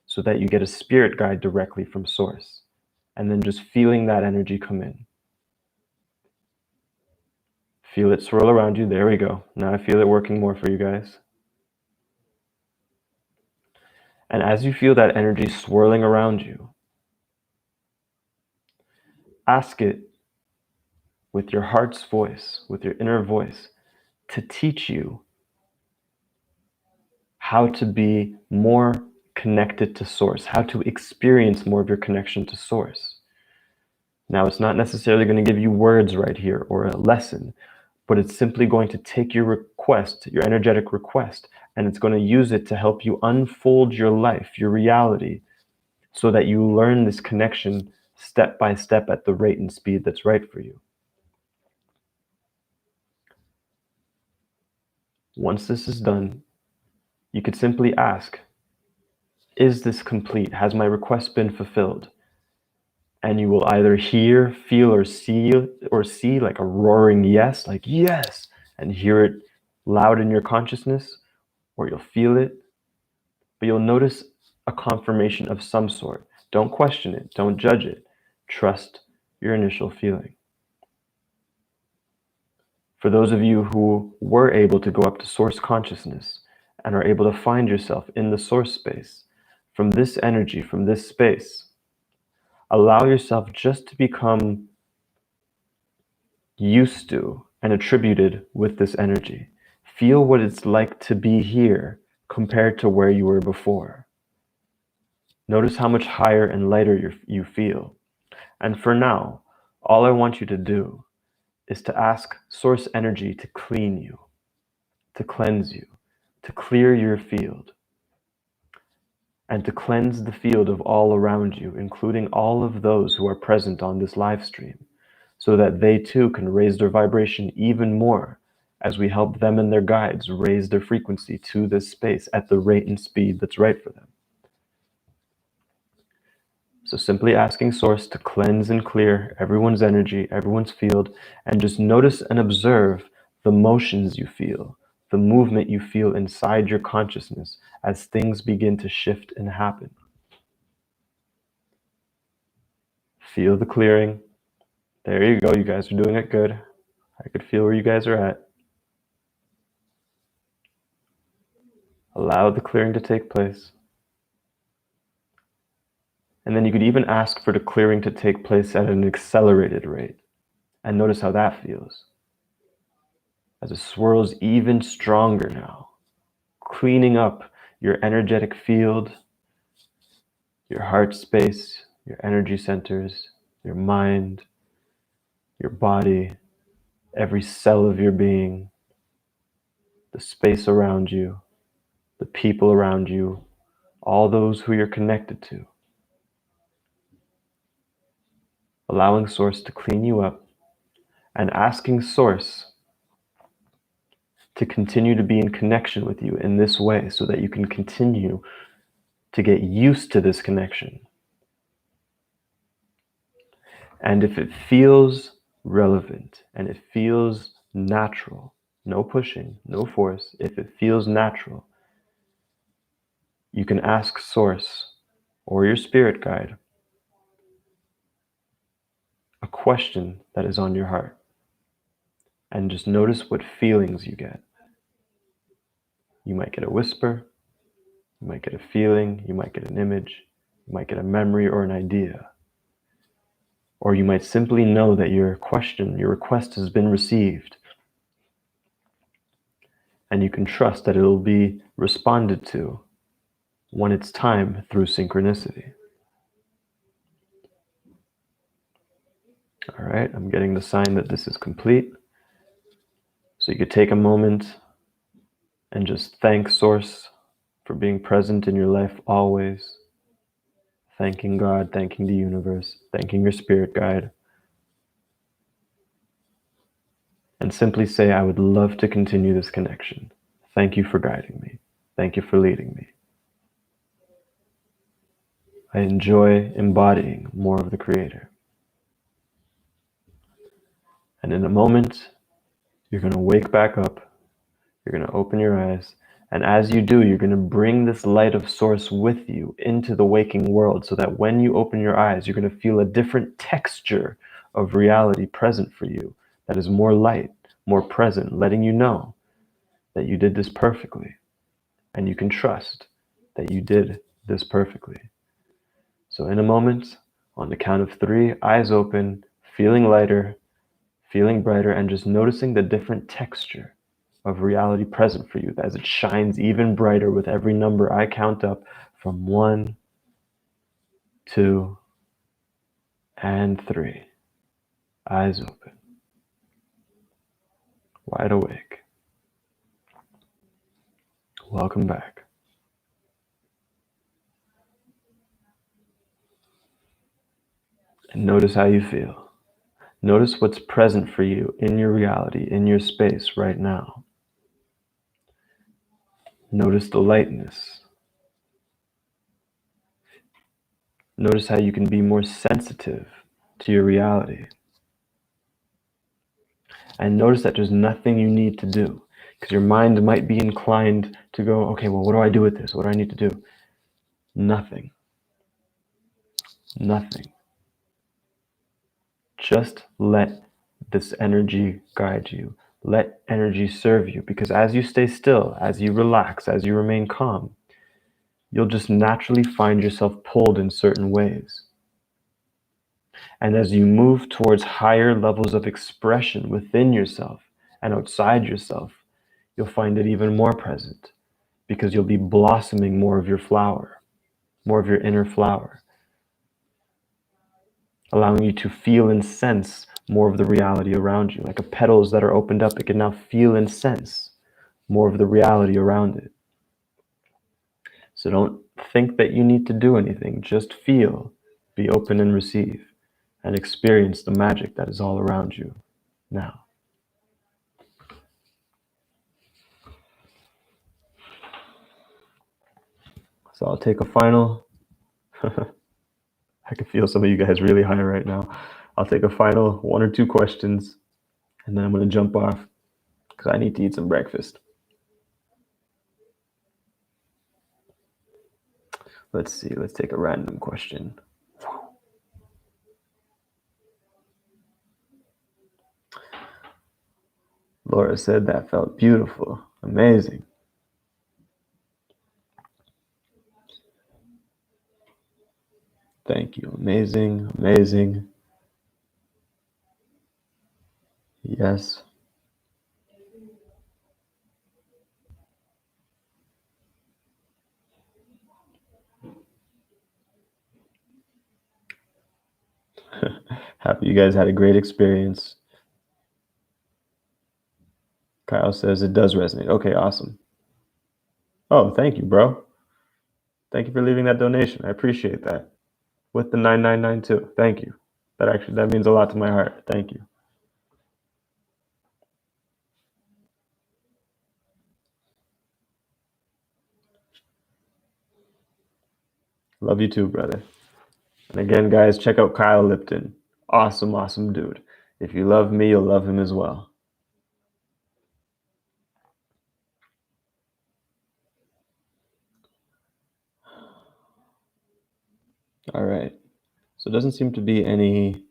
A: so that you get a spirit guide directly from source, and then just feeling that energy come in. Feel it swirl around you. There we go. Now I feel it working more for you guys. And as you feel that energy swirling around you, ask it with your heart's voice, with your inner voice, to teach you how to be more connected to source, how to experience more of your connection to source. Now, it's not necessarily going to give you words right here or a lesson, but it's simply going to take your request, your energetic request, and it's going to use it to help you unfold your life, your reality, so that you learn this connection step by step at the rate and speed that's right for you. Once this is done, you could simply ask, is this complete? Has my request been fulfilled? And you will either hear, feel, or see like a roaring yes, like yes, and hear it loud in your consciousness, or you'll feel it, but you'll notice a confirmation of some sort. Don't question it. Don't judge it. Trust your initial feeling. For those of you who were able to go up to source consciousness and are able to find yourself in the source space, from this energy, from this space, allow yourself just to become used to and attributed with this energy. Feel what it's like to be here compared to where you were before. Notice how much higher and lighter you feel. And for now, all I want you to do is to ask source energy to clean you, to cleanse you, to clear your field, and to cleanse the field of all around you, including all of those who are present on this live stream, so that they too can raise their vibration even more as we help them and their guides raise their frequency to this space at the rate and speed that's right for them. So simply asking source to cleanse and clear everyone's energy, everyone's field, and just notice and observe the motions you feel, the movement you feel inside your consciousness as things begin to shift and happen. Feel the clearing. There you go. You guys are doing it good. I could feel where you guys are at. Allow the clearing to take place. And then you could even ask for the clearing to take place at an accelerated rate. And notice how that feels. As it swirls even stronger now, cleaning up your energetic field, your heart space, your energy centers, your mind, your body, every cell of your being, the space around you, the people around you, all those who you're connected to. Allowing Source to clean you up and asking Source to continue to be in connection with you in this way so that you can continue to get used to this connection. And if it feels relevant and it feels natural, no pushing, no force, if it feels natural, you can ask Source or your spirit guide a question that is on your heart. And just notice what feelings you get. You might get a whisper, you might get a feeling, you might get an image, you might get a memory or an idea. Or you might simply know that your request has been received. And you can trust that it will be responded to when it's time through synchronicity. All right, I'm getting the sign that this is complete. So you could take a moment and just thank Source for being present in your life always. Thanking God, thanking the universe, thanking your spirit guide. And simply say, I would love to continue this connection. Thank you for guiding me. Thank you for leading me. I enjoy embodying more of the Creator. And in a moment, you're going to wake back up. You're going to open your eyes. And as you do, you're going to bring this light of Source with you into the waking world so that when you open your eyes, you're going to feel a different texture of reality present for you that is more light, more present, letting you know that you did this perfectly. And you can trust that you did this perfectly. So in a moment, on the count of 3, eyes open, feeling lighter, feeling brighter, and just noticing the different texture of reality present for you as it shines even brighter with every number I count up from 1, 2, and 3. Eyes open. Wide awake. Welcome back. And notice how you feel. Notice what's present for you in your reality, in your space right now. Notice the lightness. Notice how you can be more sensitive to your reality. And notice that there's nothing you need to do, because your mind might be inclined to go, okay, well, what do I do with this? What do I need to do? Nothing. Nothing. Just let this energy guide you. Let energy serve you, because as you stay still, as you relax, as you remain calm, you'll just naturally find yourself pulled in certain ways. And as you move towards higher levels of expression within yourself and outside yourself, you'll find it even more present, because you'll be blossoming more of your flower, more of your inner flower, allowing you to feel and sense more of the reality around you. Like a petals that are opened up, it can now feel and sense more of the reality around it. So don't think that you need to do anything. Just feel, be open and receive, and experience the magic that is all around you now. So I'll take a final, I can feel some of you guys really high right now. I'll take a final 1 or 2 questions, and then I'm going to jump off because I need to eat some breakfast. Let's see, let's take a random question. Laura said that felt beautiful, amazing. Thank you. Amazing, amazing. Yes. Happy you guys had a great experience. Kyle says it does resonate. Okay, awesome. Oh, thank you, bro. Thank you for leaving that donation. I appreciate that. With the 9992. Thank you. That means a lot to my heart. Thank you. Love you too, brother. And again, guys, check out Kyle Lipton. Awesome, awesome dude. If you love me, you'll love him as well. All right. So it doesn't seem to be any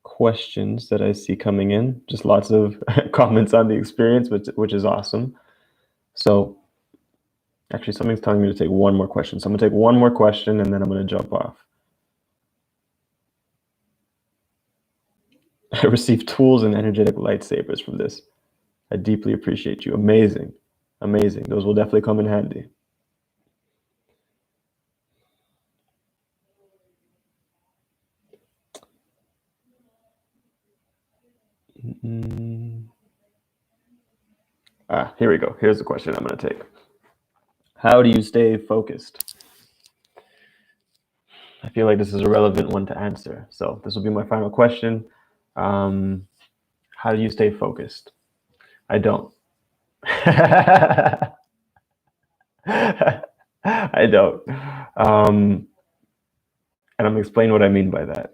A: questions that I see coming in, just lots of comments on the experience, which is awesome. So actually, something's telling me to take one more question. So I'm going to take one more question and then I'm going to jump off. I received tools and energetic lightsabers from this. I deeply appreciate you. Amazing. Amazing. Those will definitely come in handy. Here we go. Here's the question I'm going to take. How do you stay focused? I feel like this is a relevant one to answer. So this will be my final question. How do you stay focused? I don't. I don't. And I'm going to explain what I mean by that.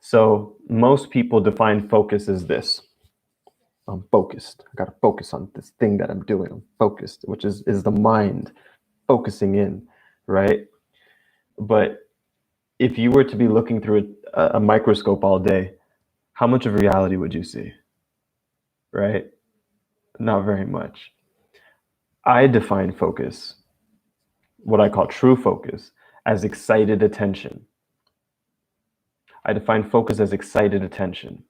A: So most people define focus as this. I'm focused. I got to focus on this thing that I'm doing. I'm focused, which is the mind focusing in, right? But if you were to be looking through a microscope all day, how much of reality would you see? Right? Not very much. I define focus, what I call true focus, as excited attention. I define focus as excited attention.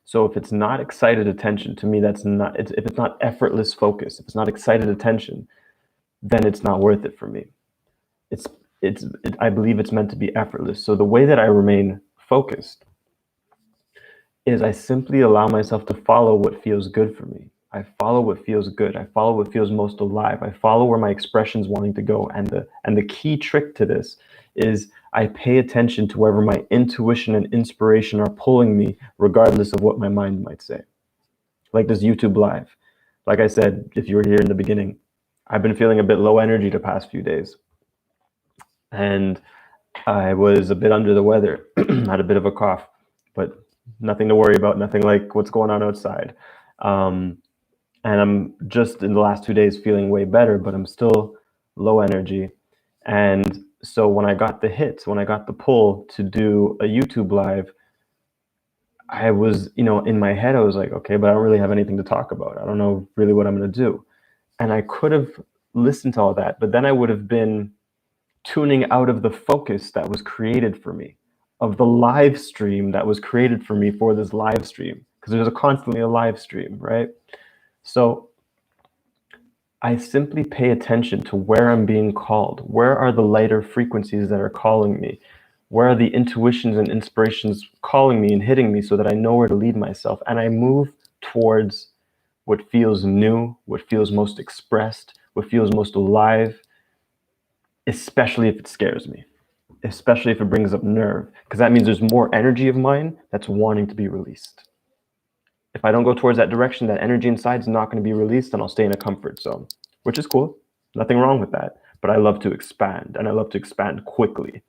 A: So if it's not excited attention, to me, that's not, if it's not effortless focus, if it's not excited attention, then it's not worth it for me. I believe it's meant to be effortless. So the way that I remain focused is I simply allow myself to follow what feels good for me. I follow what feels good. I follow what feels most alive. I follow where my expression's wanting to go. And the key trick to this is I pay attention to wherever my intuition and inspiration are pulling me, regardless of what my mind might say. Like this YouTube Live. Like I said, if you were here in the beginning, I've been feeling a bit low energy the past few days. And I was a bit under the weather, had a bit of a cough, but nothing to worry about, nothing like what's going on outside. And I'm just in the last 2 days feeling way better, but I'm still low energy. And so when I got the hits, when I got the pull to do a YouTube Live, I was, in my head, I was like, okay, but I don't really have anything to talk about. I don't know really what I'm going to do. And I could have listened to all that, but then I would have been tuning out of the focus that was created for me, of the live stream that was created for me for this live stream, because there's constantly a live stream, right? So I simply pay attention to where I'm being called. Where are the lighter frequencies that are calling me? Where are the intuitions and inspirations calling me and hitting me so that I know where to lead myself? And I move towards what feels new, what feels most expressed, what feels most alive, especially if it scares me, especially if it brings up nerve, because that means there's more energy of mine that's wanting to be released. If I don't go towards that direction, that energy inside is not going to be released, and I'll stay in a comfort zone, which is cool. Nothing wrong with that. But I love to expand, and I love to expand quickly.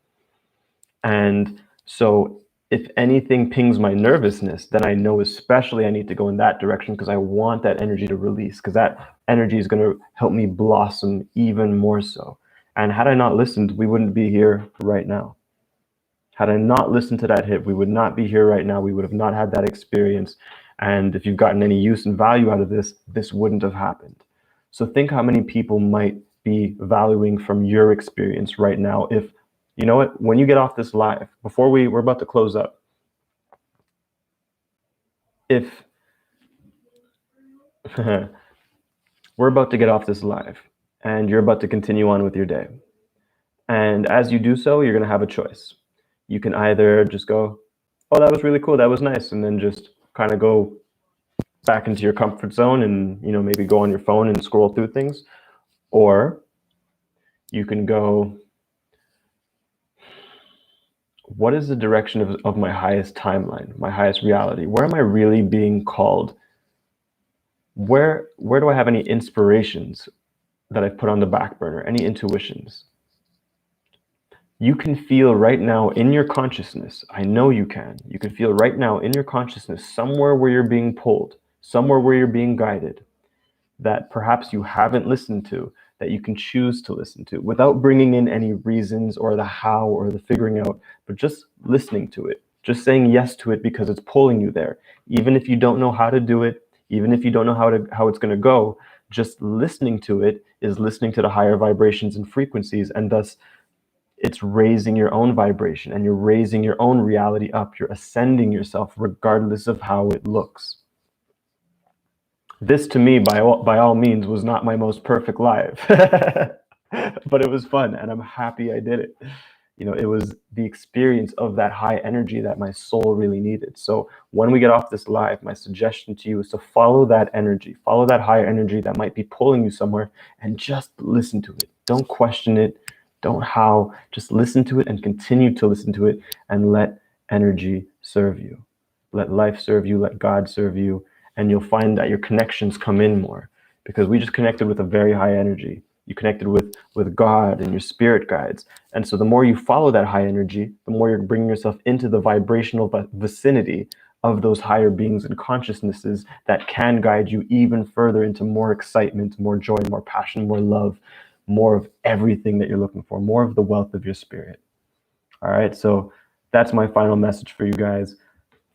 A: And so if anything pings my nervousness, then I know especially I need to go in that direction because I want that energy to release, because that energy is going to help me blossom even more so. And had I not listened, we wouldn't be here right now. Had I not listened to that hit, we would not be here right now. We would have not had that experience. And if you've gotten any use and value out of this, this wouldn't have happened. So think how many people might be valuing from your experience right now if You know what? When you get off this live, before we're about to close up, if we're about to get off this live and you're about to continue on with your day, and as you do so, you're going to have a choice. You can either just go, oh, that was really cool, that was nice, and then just kind of go back into your comfort zone and, you know, maybe go on your phone and scroll through things. Or you can go, what is the direction of my highest timeline, my highest reality? Where am I really being called? Where do I have any inspirations that I've put on the back burner, any intuitions? You can feel right now in your consciousness, I know you can feel right now in your consciousness somewhere where you're being pulled, somewhere where you're being guided, that perhaps you haven't listened to, that you can choose to listen to without bringing in any reasons or the how or the figuring out, but just listening to it, just saying yes to it because it's pulling you there. Even if you don't know how to do it, even if you don't know how it's going to go, just listening to it is listening to the higher vibrations and frequencies, and thus it's raising your own vibration and you're raising your own reality up. You're ascending yourself regardless of how it looks. This to me, by all means, was not my most perfect live, but it was fun and I'm happy I did it. You know, it was the experience of that high energy that my soul really needed. So when we get off this live, my suggestion to you is to follow that energy, follow that higher energy that might be pulling you somewhere, and just listen to it. Don't question it. Don't how, just listen to it and continue to listen to it and let energy serve you. Let life serve you, let God serve you, and you'll find that your connections come in more, because we just connected with a very high energy. You connected with God and your spirit guides. And so the more you follow that high energy, the more you're bringing yourself into the vibrational vicinity of those higher beings and consciousnesses that can guide you even further into more excitement, more joy, more passion, more love, more of everything that you're looking for, more of the wealth of your spirit. All right, so that's my final message for you guys.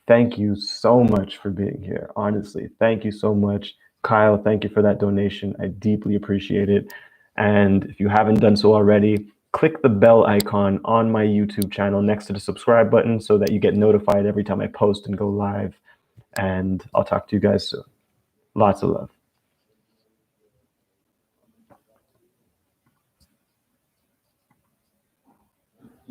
A: Thank you so much for being here. Honestly, thank you so much. Kyle, thank you for that donation. I deeply appreciate it. And if you haven't done so already, click the bell icon on my YouTube channel next to the subscribe button so that you get notified every time I post and go live. And I'll talk to you guys soon. Lots of love.